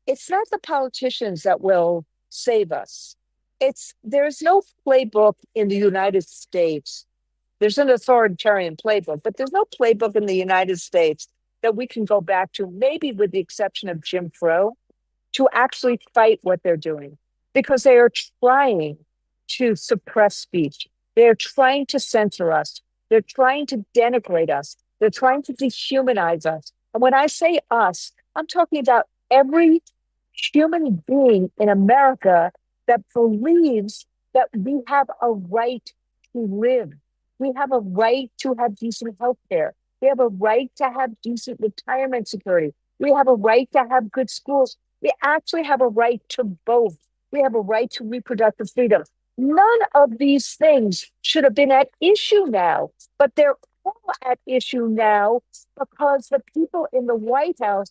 it's not the politicians that will save us. There's no playbook in the United States. There's an authoritarian playbook, but there's no playbook in the United States that we can go back to, maybe with the exception of Jim Crow, to actually fight what they're doing, because they are trying to suppress speech. They're trying to censor us. They're trying to denigrate us. They're trying to dehumanize us. And when I say us, I'm talking about every human being in America that believes that we have a right to live. We have a right to have decent health care. We have a right to have decent retirement security. We have a right to have good schools. We actually have a right to both. We have a right to reproductive freedom. None of these things should have been at issue now, but they're all at issue now because the people in the White House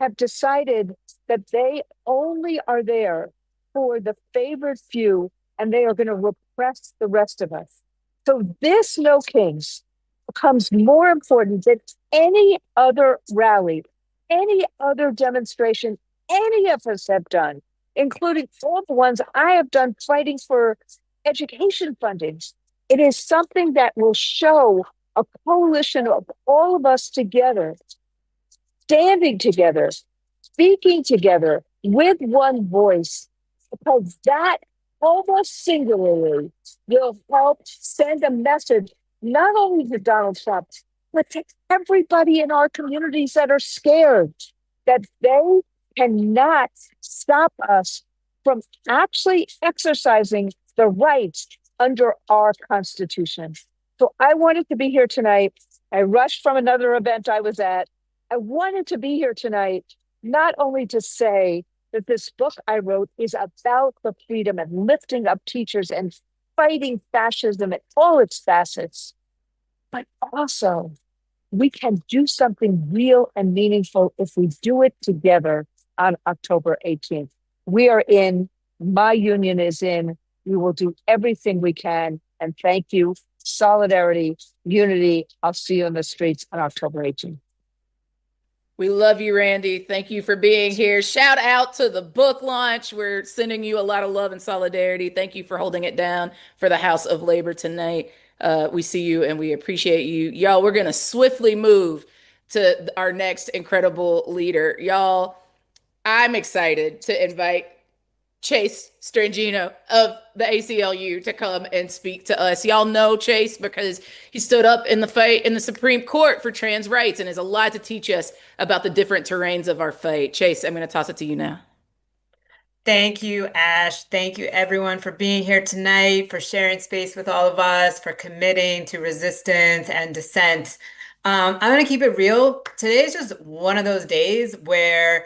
have decided that they only are there for the favored few and they are going to repress the rest of us. So this No Kings becomes more important than any other rally, any other demonstration any of us have done, including all the ones I have done fighting for education funding. It is something that will show a coalition of all of us together, standing together, speaking together with one voice, because that almost singularly will help send a message not only to Donald Trump, but to everybody in our communities that are scared that they cannot stop us from actually exercising the rights under our Constitution. So I wanted to be here tonight. I rushed from another event I was at. I wanted to be here tonight, not only to say that this book I wrote is about the freedom and lifting up teachers and fighting fascism at all its facets, but also we can do something real and meaningful if we do it together on October 18th. We are in, my union is in, we will do everything we can. And thank you. Solidarity, unity. I'll see you in the streets on October 18th. We love you, Randi. Thank you for being here. Shout out to the book launch. We're sending you a lot of love and solidarity. Thank you for holding it down for the House of Labor tonight. We see you and we appreciate you. Y'all, we're going to swiftly move to our next incredible leader. Y'all, I'm excited to invite Chase Strangino of the ACLU to come and speak to us. Y'all know Chase because he stood up in the fight in the Supreme Court for trans rights and has a lot to teach us about the different terrains of our fight. Chase, I'm going to toss it to you now. Thank you, Ash. Thank you, everyone, for being here tonight, for sharing space with all of us, for committing to resistance and dissent. I'm going to keep it real. Today is just one of those days where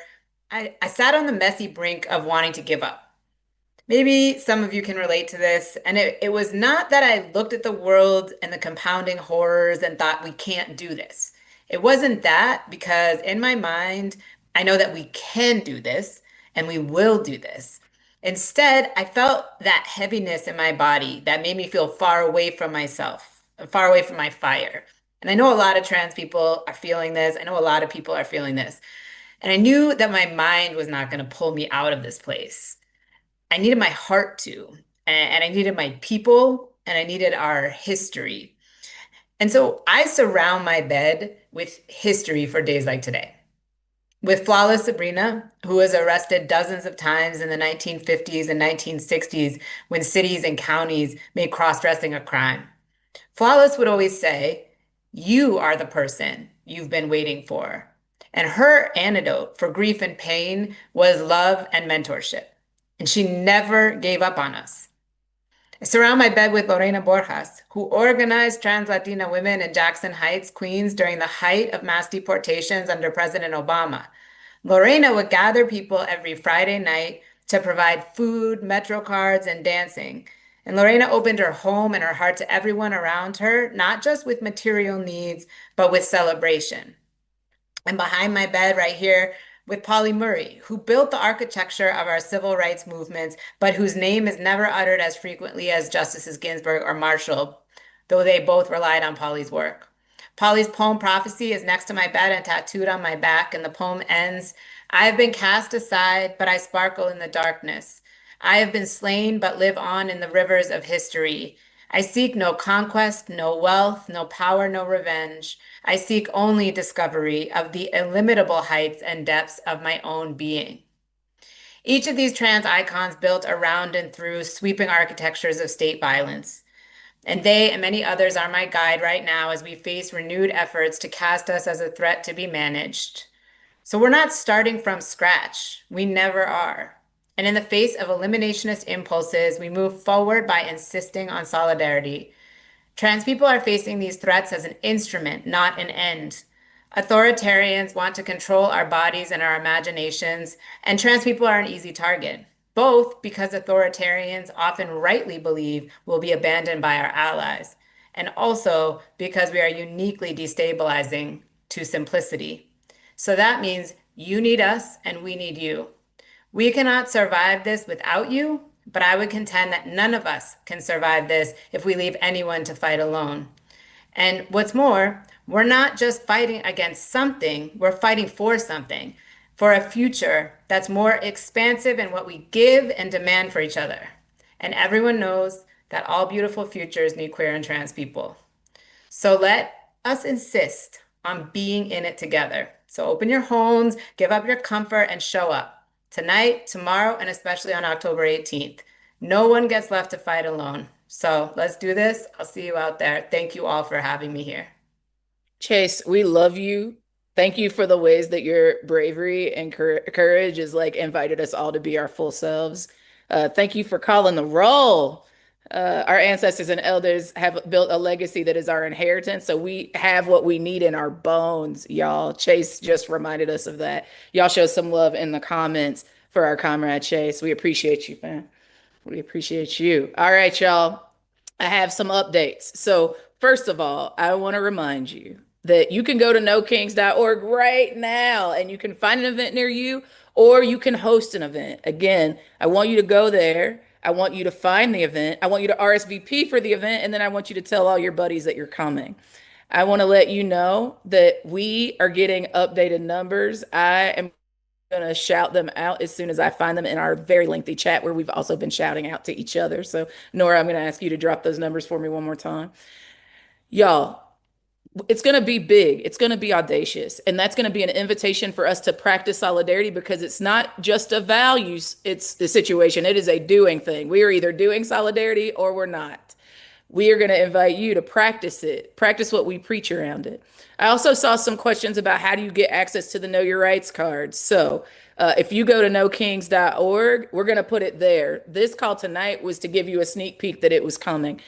I sat on the messy brink of wanting to give up. Maybe some of you can relate to this. And it was not that I looked at the world and the compounding horrors and thought we can't do this. It wasn't that, because in my mind, I know that we can do this and we will do this. Instead, I felt that heaviness in my body that made me feel far away from myself, far away from my fire. And I know a lot of trans people are feeling this. I know a lot of people are feeling this. And I knew that my mind was not going to pull me out of this place. I needed my heart to, and I needed my people, and I needed our history. And so I surround my bed with history for days like today. With Flawless Sabrina, who was arrested dozens of times in the 1950s and 1960s when cities and counties made cross-dressing a crime. Flawless would always say, "You are the person you've been waiting for." And her antidote for grief and pain was love and mentorship. And she never gave up on us. I surround my bed with Lorena Borjas, who organized trans Latina women in Jackson Heights, Queens, during the height of mass deportations under President Obama. Lorena would gather people every Friday night to provide food, Metro cards, and dancing. And Lorena opened her home and her heart to everyone around her, not just with material needs, but with celebration. And behind my bed right here with Polly Murray, who built the architecture of our civil rights movements, but whose name is never uttered as frequently as Justices Ginsburg or Marshall, though they both relied on Polly's work. Polly's poem Prophecy is next to my bed and tattooed on my back, and the poem ends, "I have been cast aside, but I sparkle in the darkness. I have been slain, but live on in the rivers of history. I seek no conquest, no wealth, no power, no revenge. I seek only discovery of the illimitable heights and depths of my own being." Each of these trans icons built around and through sweeping architectures of state violence. And they and many others are my guide right now as we face renewed efforts to cast us as a threat to be managed. So we're not starting from scratch. We never are. And in the face of eliminationist impulses, we move forward by insisting on solidarity. Trans people are facing these threats as an instrument, not an end. Authoritarians want to control our bodies and our imaginations, and trans people are an easy target. both because authoritarians often rightly believe we'll be abandoned by our allies, and also because we are uniquely destabilizing to simplicity. So that means you need us and we need you. We cannot survive this without you, but I would contend that none of us can survive this if we leave anyone to fight alone. And what's more, we're not just fighting against something, we're fighting for something, for a future that's more expansive in what we give and demand for each other. And everyone knows that all beautiful futures need queer and trans people. So let us insist on being in it together. So open your homes, give up your comfort, and show up tonight, tomorrow, and especially on October 18th. No one gets left to fight alone. So let's do this. I'll see you out there. Thank you all for having me here. Chase, we love you. Thank you for the ways that your bravery and courage has like invited us all to be our full selves. Thank you for calling the roll. Our ancestors and elders have built a legacy that is our inheritance. So we have what we need in our bones, y'all. Chase just reminded us of that. Y'all show some love in the comments for our comrade Chase. We appreciate you, fam. We appreciate you. All right, y'all. I have some updates. So, first of all, I want to remind you that you can go to nokings.org right now and you can find an event near you or you can host an event. Again, I want you to go there. I want you to find the event. I want you to RSVP for the event. And then I want you to tell all your buddies that you're coming. I want to let you know that we are getting updated numbers. I am going to shout them out as soon as I find them in our very lengthy chat where we've also been shouting out to each other. So, Nora, I'm going to ask you to drop those numbers for me one more time. Y'all, it's going to be big. It's going to be audacious. And that's going to be an invitation for us to practice solidarity because it's not just a values, it's the situation. It is a doing thing. We are either doing solidarity or we're not. We are going to invite you to practice it, practice what we preach around it. I also saw some questions about how do you get access to the Know Your Rights cards. So if you go to nokings.org, we're going to put it there. This call tonight was to give you a sneak peek that it was coming.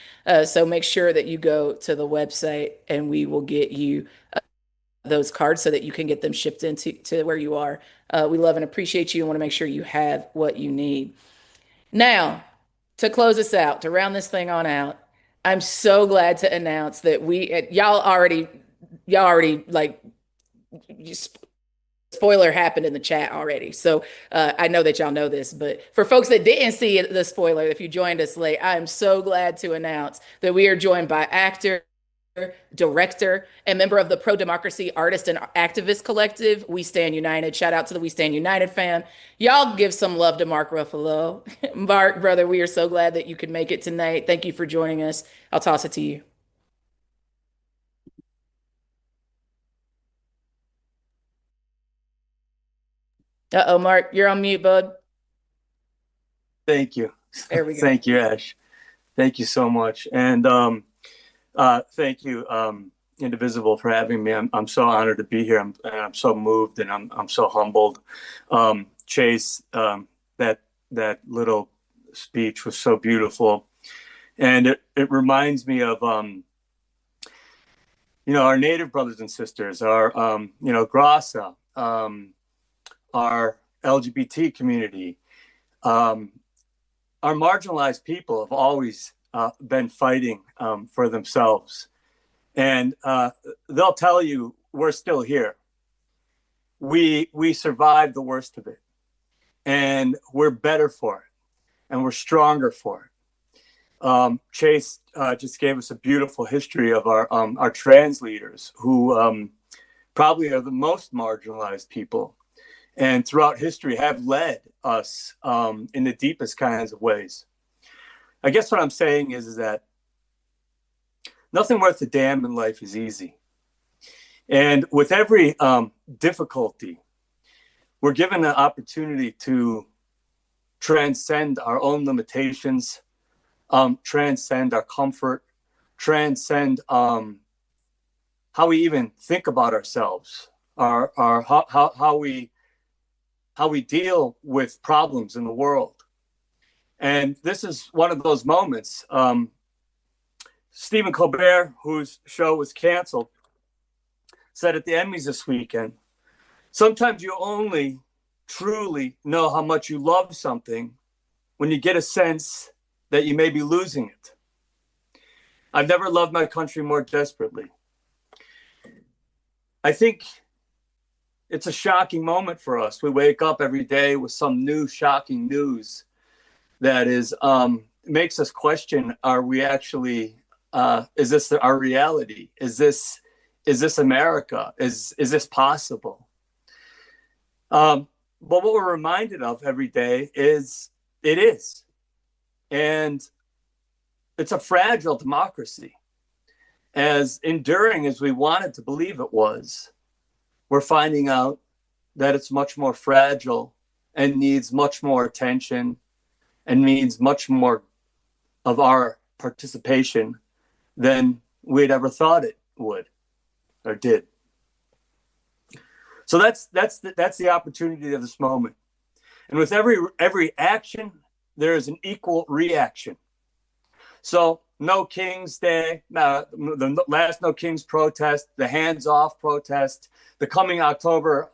So make sure that you go to the website and we will get you those cards so that you can get them shipped into to where you are. We love and appreciate you and want to make sure you have what you need. Now, to close us out, to round this thing on out, I'm so glad to announce that y'all already like spoiler happened in the chat already. So I know that y'all know this, but for folks that didn't see the spoiler, if you joined us late, I'm so glad to announce that we are joined by actor, director, and member of the Pro Democracy Artist and Activist Collective, We Stand United. Shout out to the We Stand United fam. Y'all give some love to Mark Ruffalo. Mark, brother, we are so glad that you could make it tonight. Thank you for joining us. I'll toss it to you. Uh-oh, Mark, you're on mute, bud. Thank you. There we go. Thank you, Ash. Thank you so much. And thank you, Indivisible, for having me. I'm so honored to be here. I'm so moved and I'm so humbled. Chase, that little speech was so beautiful. And it reminds me of, our Native brothers and sisters, our, Greisa, our LGBT community, our marginalized people have always been fighting for themselves. And they'll tell you, we're still here. We survived the worst of it. And we're better for it. And we're stronger for it. Chase just gave us a beautiful history of our trans leaders who probably are the most marginalized people. And throughout history have led us in the deepest kinds of ways. I guess what I'm saying is that nothing worth a damn in life is easy. And with every difficulty, we're given an opportunity to transcend our own limitations, transcend our comfort, transcend how we even think about ourselves, how we deal with problems in the world. And this is one of those moments. Stephen Colbert, whose show was canceled, said at the Emmys this weekend, sometimes you only truly know how much you love something when you get a sense that you may be losing it. I've never loved my country more desperately. I think it's a shocking moment for us. We wake up every day with some new shocking news that is makes us question: are we actually? Is this our reality? Is this America? Is this possible? But what we're reminded of every day is it is, and it's a fragile democracy. As enduring as we wanted to believe it was, we're finding out that it's much more fragile and needs much more attention and needs much more of our participation than we'd ever thought it would or did. So that's the opportunity of this moment. And with every action, there is an equal reaction. So No King's Day, the last No King's protest, the Hands Off protest, the coming October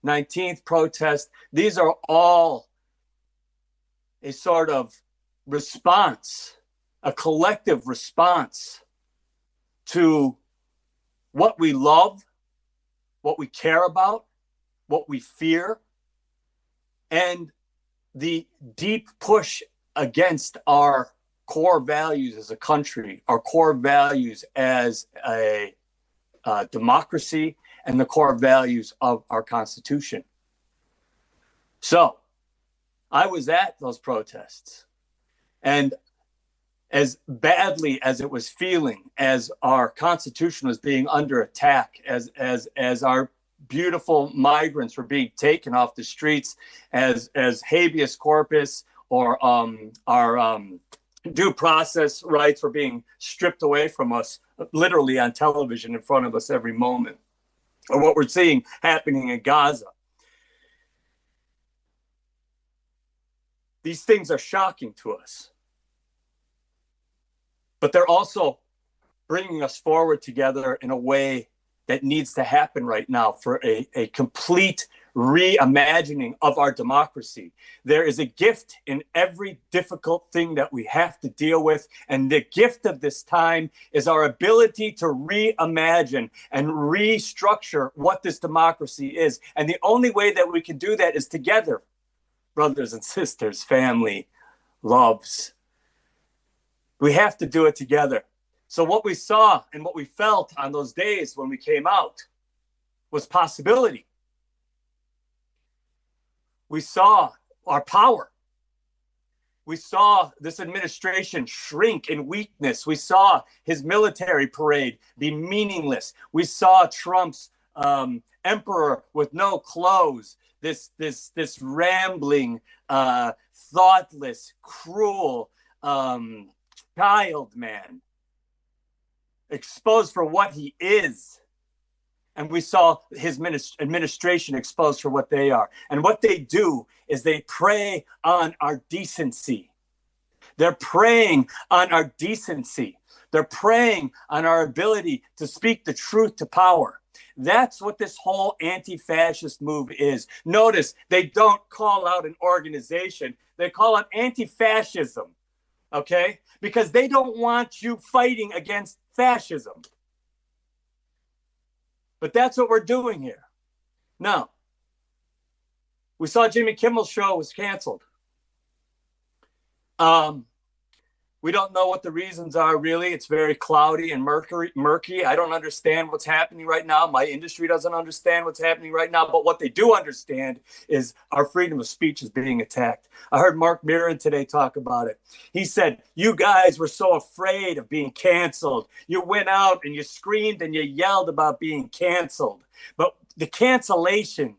19th protest, these are all a sort of response, a collective response to what we love, what we care about, what we fear, and the deep push against our core values as a country, our core values as a democracy, and the core values of our Constitution. So I was at those protests, and as badly as it was feeling, as our Constitution was being under attack, as our beautiful migrants were being taken off the streets, as habeas corpus or our due process rights were being stripped away from us, literally on television in front of us every moment, or what we're seeing happening in Gaza. These things are shocking to us, but they're also bringing us forward together in a way that needs to happen right now for a complete reimagining of our democracy. There is a gift in every difficult thing that we have to deal with. And the gift of this time is our ability to reimagine and restructure what this democracy is. And the only way that we can do that is together, brothers and sisters, family, loves. We have to do it together. So what we saw and what we felt on those days when we came out was possibility. We saw our power. We saw this administration shrink in weakness. We saw his military parade be meaningless. We saw Trump's emperor with no clothes, this rambling, thoughtless, cruel child man, exposed for what he is. And we saw his administration exposed for what they are. And what they do is they prey on our decency. They're preying on our decency. They're preying on our ability to speak the truth to power. That's what this whole anti-fascist move is. Notice they don't call out an organization. They call it anti-fascism, okay? Because they don't want you fighting against fascism. But that's what we're doing here. Now, we saw Jimmy Kimmel's show was canceled. We don't know what the reasons are, really. It's very cloudy and murky. I don't understand what's happening right now. My industry doesn't understand what's happening right now. But what they do understand is our freedom of speech is being attacked. I heard Mark Maron today talk about it. He said, you guys were so afraid of being canceled. You went out and you screamed and you yelled about being canceled. But the cancellation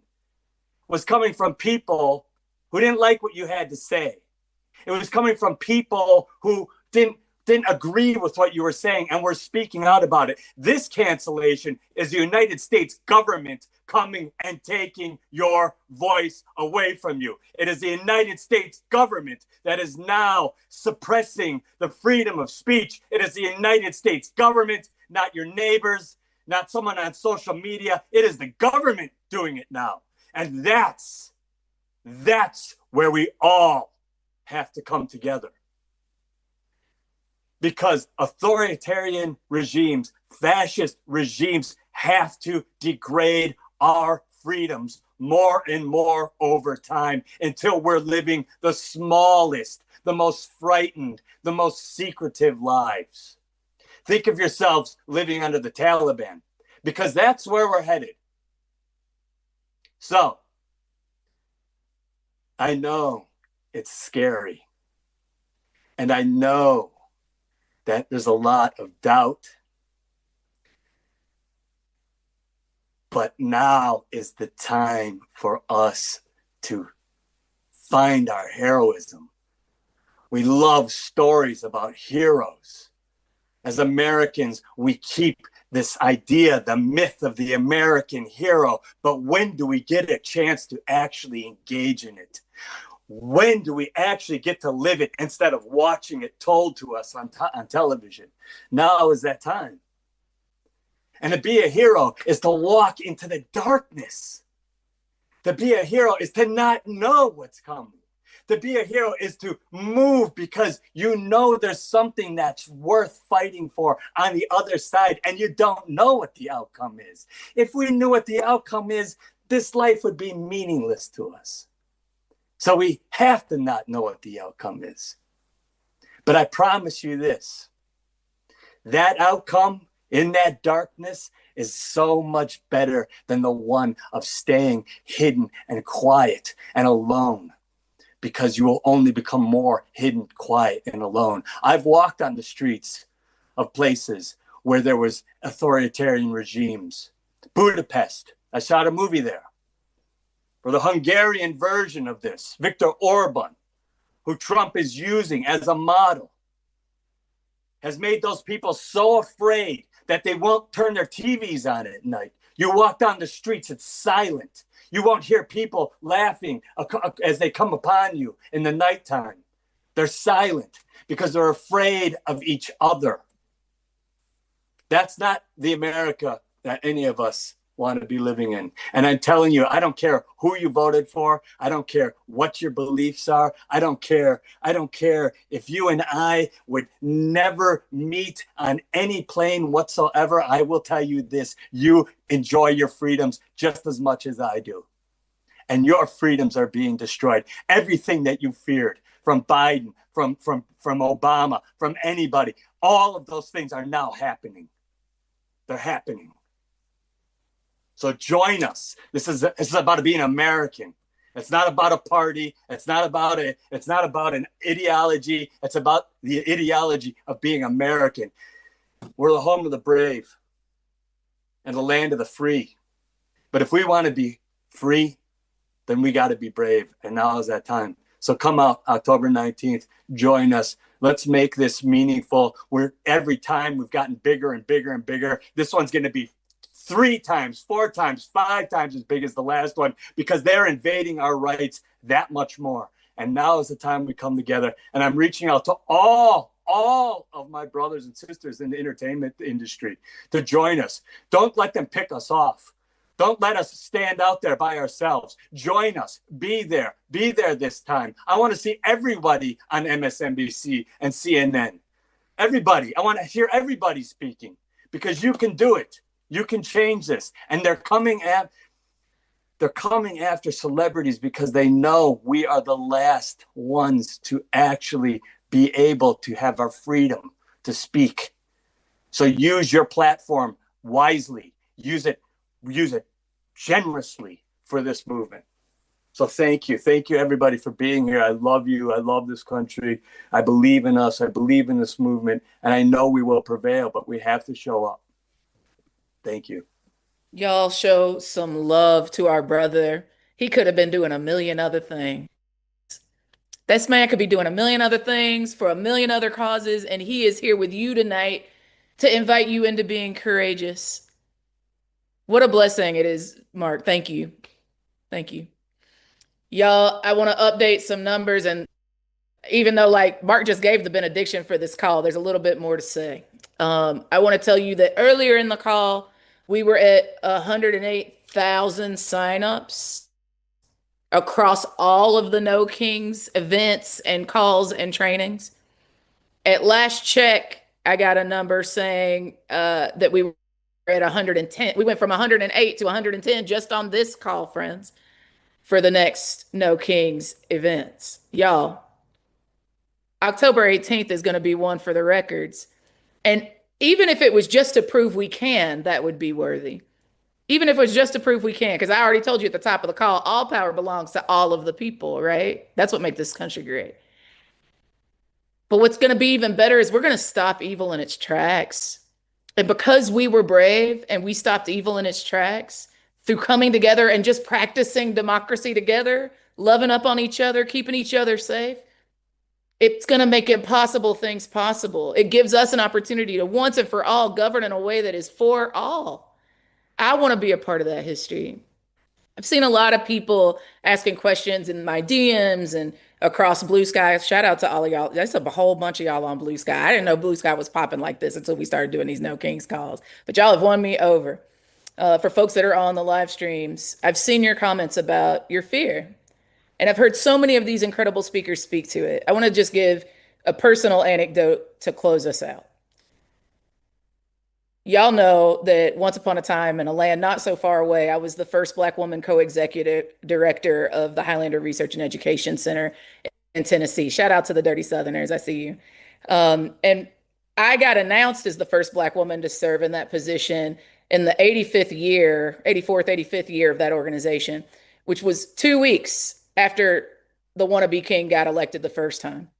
was coming from people who didn't like what you had to say. It was coming from people who didn't agree with what you were saying and were speaking out about it. This cancellation is the United States government coming and taking your voice away from you. It is the United States government that is now suppressing the freedom of speech. It is the United States government, not your neighbors, not someone on social media. It is the government doing it now. And that's where we all have to come together. Because authoritarian regimes, fascist regimes have to degrade our freedoms more and more over time until we're living the smallest, the most frightened, the most secretive lives. Think of yourselves living under the Taliban, because that's where we're headed. So, I know it's scary. And I know that there's a lot of doubt. But now is the time for us to find our heroism. We love stories about heroes. As Americans, we keep this idea, the myth of the American hero, but when do we get a chance to actually engage in it? When do we actually get to live it instead of watching it told to us on television? Now is that time. And to be a hero is to walk into the darkness. To be a hero is to not know what's coming. To be a hero is to move because you know there's something that's worth fighting for on the other side, and you don't know what the outcome is. If we knew what the outcome is, this life would be meaningless to us. So we have to not know what the outcome is. But I promise you this, that outcome in that darkness is so much better than the one of staying hidden and quiet and alone, because you will only become more hidden, quiet, and alone. I've walked on the streets of places where there was authoritarian regimes. Budapest, I shot a movie there. Or the Hungarian version of this, Viktor Orban, who Trump is using as a model, has made those people so afraid that they won't turn their TVs on at night. You walk down the streets, it's silent. You won't hear people laughing as they come upon you in the nighttime. They're silent because they're afraid of each other. That's not the America that any of us want to be living in. And I'm telling you, I don't care who you voted for. I don't care what your beliefs are. I don't care. I don't care if you and I would never meet on any plane whatsoever. I will tell you this, you enjoy your freedoms just as much as I do. And your freedoms are being destroyed. Everything that you feared from Biden, from Obama, from anybody, all of those things are now happening. They're happening. So join us. This is about being American. It's not about a party. It's not about an ideology. It's about the ideology of being American. We're the home of the brave and the land of the free. But if we want to be free, then we got to be brave. And now is that time. So come out October 19th. Join us. Let's make this meaningful. Every time we've gotten bigger and bigger and bigger. This one's going to be 3 times, 4 times, 5 times as big as the last one, because they're invading our rights that much more. And now is the time we come together. And I'm reaching out to all of my brothers and sisters in the entertainment industry to join us. Don't let them pick us off. Don't let us stand out there by ourselves. Join us. Be there. Be there this time. I want to see everybody on MSNBC and CNN. Everybody. I want to hear everybody speaking, because you can do it. You can change this. And they're coming after celebrities because they know we are the last ones to actually be able to have our freedom to speak. So use your platform wisely. Use it generously for this movement. So thank you. Thank you, everybody, for being here. I love you. I love this country. I believe in us. I believe in this movement. And I know we will prevail, but we have to show up. Thank you. Y'all show some love to our brother. He could have been doing a million other things. This man could be doing a million other things for a million other causes, and he is here with you tonight to invite you into being courageous. What a blessing it is, Mark. Thank you. Thank you. Y'all, I want to update some numbers, and even though like Mark just gave the benediction for this call, there's a little bit more to say. I want to tell you that earlier in the call, we were at 108,000 signups. across all of the No Kings events and calls and trainings. At last check, I got a number saying that we were at 110. We went from 108 to 110 just on this call, friends, for the next No Kings events. Y'all, October 18th is going to be one for the records. And even if it was just to prove we can, that would be worthy. Even if it was just to prove we can, because I already told you at the top of the call, all power belongs to all of the people, right? That's what makes this country great. But what's going to be even better is we're going to stop evil in its tracks. And because we were brave and we stopped evil in its tracks through coming together and just practicing democracy together, loving up on each other, keeping each other safe, it's going to make impossible things possible. It gives us an opportunity to once and for all govern in a way that is for all. I want to be a part of that history. I've seen a lot of people asking questions in my DMs and across Blue Sky. Shout out to all of y'all. There's a whole bunch of y'all on Blue Sky. I didn't know Blue Sky was popping like this until we started doing these No Kings calls. But y'all have won me over. For folks that are on the live streams, I've seen your comments about your fear. And I've heard so many of these incredible speakers speak to it. I want to just give a personal anecdote to close us out. Y'all know that once upon a time in a land not so far away, I was the first Black woman co-executive director of the Highlander Research and Education Center in Tennessee. Shout out to the Dirty Southerners. I see you. And I got announced as the first Black woman to serve in that position in the 85th year, 84th, 85th year of that organization, which was 2 weeks after the wannabe king got elected the first time.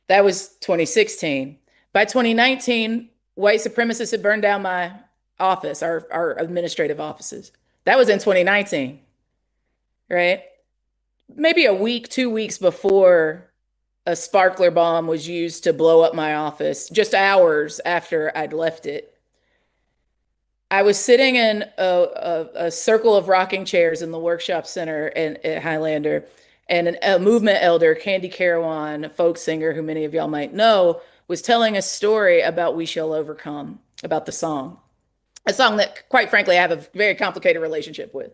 That was 2016. By 2019, white supremacists had burned down my office, our administrative offices. That was in 2019, right? Maybe a week, 2 weeks before a sparkler bomb was used to blow up my office, just hours after I'd left it. I was sitting in a circle of rocking chairs in the workshop center at Highlander, and a movement elder, Candy Carawan, a folk singer who many of y'all might know, was telling a story about We Shall Overcome, about the song. A song that, quite frankly, I have a very complicated relationship with.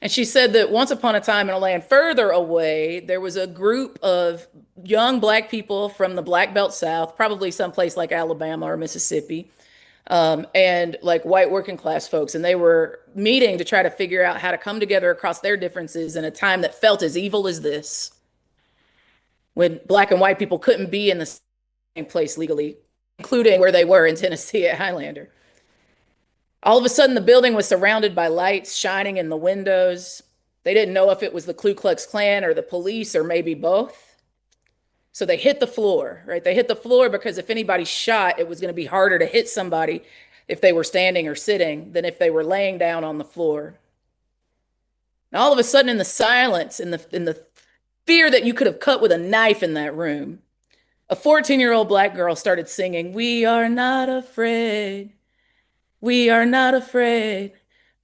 And she said that once upon a time in a land further away, there was a group of young Black people from the Black Belt South, probably someplace like Alabama or Mississippi, and like white working class folks. And they were meeting to try to figure out how to come together across their differences in a time that felt as evil as this, when Black and white people couldn't be in the same place legally, including where they were in Tennessee at Highlander. All of a sudden, the building was surrounded by lights shining in the windows. They didn't know if it was the Ku Klux Klan or the police or maybe both. So they hit the floor, right? They hit the floor because if anybody shot, it was going to be harder to hit somebody if they were standing or sitting than if they were laying down on the floor. And all of a sudden, in the silence, in the fear that you could have cut with a knife in that room, a 14-year-old Black girl started singing, "We are not afraid. We are not afraid.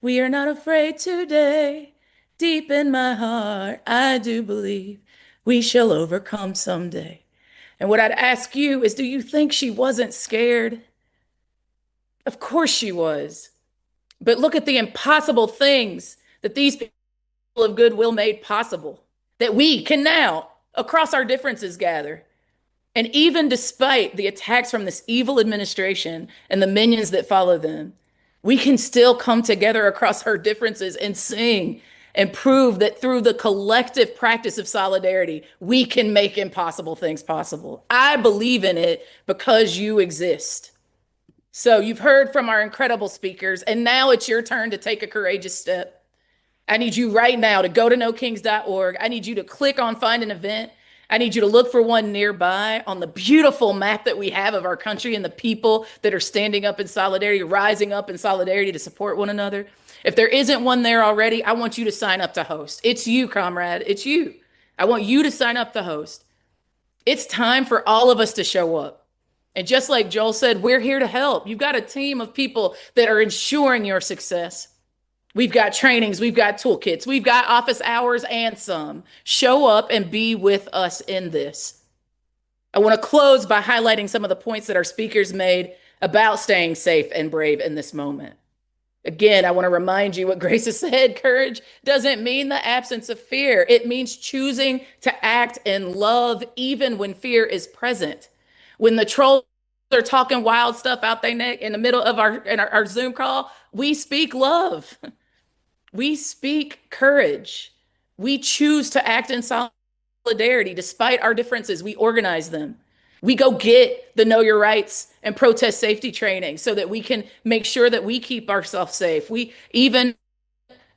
We are not afraid today. Deep in my heart, I do believe we shall overcome someday." And what I'd ask you is, do you think she wasn't scared? Of course she was. But look at the impossible things that these people of goodwill made possible, that we can now, across our differences, gather. And even despite the attacks from this evil administration and the minions that follow them, we can still come together across our differences and sing and prove that through the collective practice of solidarity, we can make impossible things possible. I believe in it because you exist. So you've heard from our incredible speakers, and now it's your turn to take a courageous step. I need you right now to go to nokings.org. I need you to click on Find an Event. I need you to look for one nearby on the beautiful map that we have of our country and the people that are standing up in solidarity, rising up in solidarity to support one another. If there isn't one there already, I want you to sign up to host. It's you, comrade. It's you. I want you to sign up to host. It's time for all of us to show up. And just like Joel said, we're here to help. You've got a team of people that are ensuring your success. We've got trainings, we've got toolkits, we've got office hours and some. Show up and be with us in this. I want to close by highlighting some of the points that our speakers made about staying safe and brave in this moment. Again, I want to remind you what Grace has said. Courage doesn't mean the absence of fear. It means choosing to act in love even when fear is present. When the trolls are talking wild stuff out their neck in the middle of our Zoom call, we speak love. We speak courage. We choose to act in solidarity despite our differences. We organize them. We go get the know your rights and protest safety training so that we can make sure that we keep ourselves safe. We even,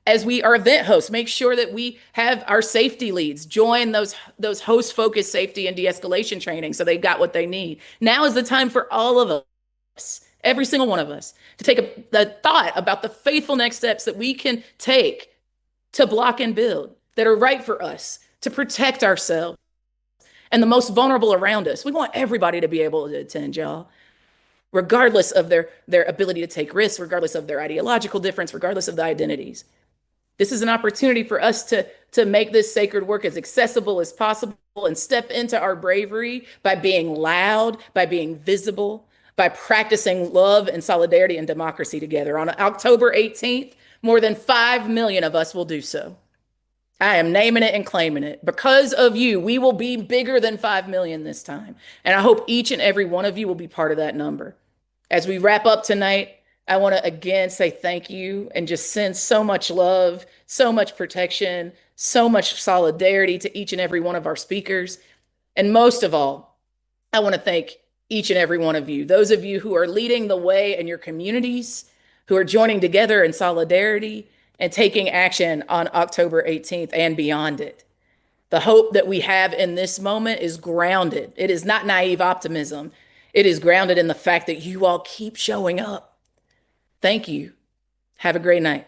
as we are event hosts, make sure that we have our safety leads join those host focused safety and de-escalation training so they got what they need. Now is the time for all of us, every single one of us, to take the thought about the faithful next steps that we can take to block and build that are right for us, to protect ourselves and the most vulnerable around us. We want everybody to be able to attend, y'all, regardless of their ability to take risks, regardless of their ideological difference, regardless of the identities. This is an opportunity for us to make this sacred work as accessible as possible and step into our bravery by being loud, by being visible, by practicing love and solidarity and democracy together. On October 18th, more than 5 million of us will do so. I am naming it and claiming it. Because of you, we will be bigger than 5 million this time. And I hope each and every one of you will be part of that number. As we wrap up tonight, I want to again say thank you and just send so much love, so much protection, so much solidarity to each and every one of our speakers. And most of all, I want to thank each and every one of you, those of you who are leading the way in your communities, who are joining together in solidarity and taking action on October 18th and beyond it. The hope that we have in this moment is grounded. It is not naive optimism. It is grounded in the fact that you all keep showing up. Thank you. Have a great night.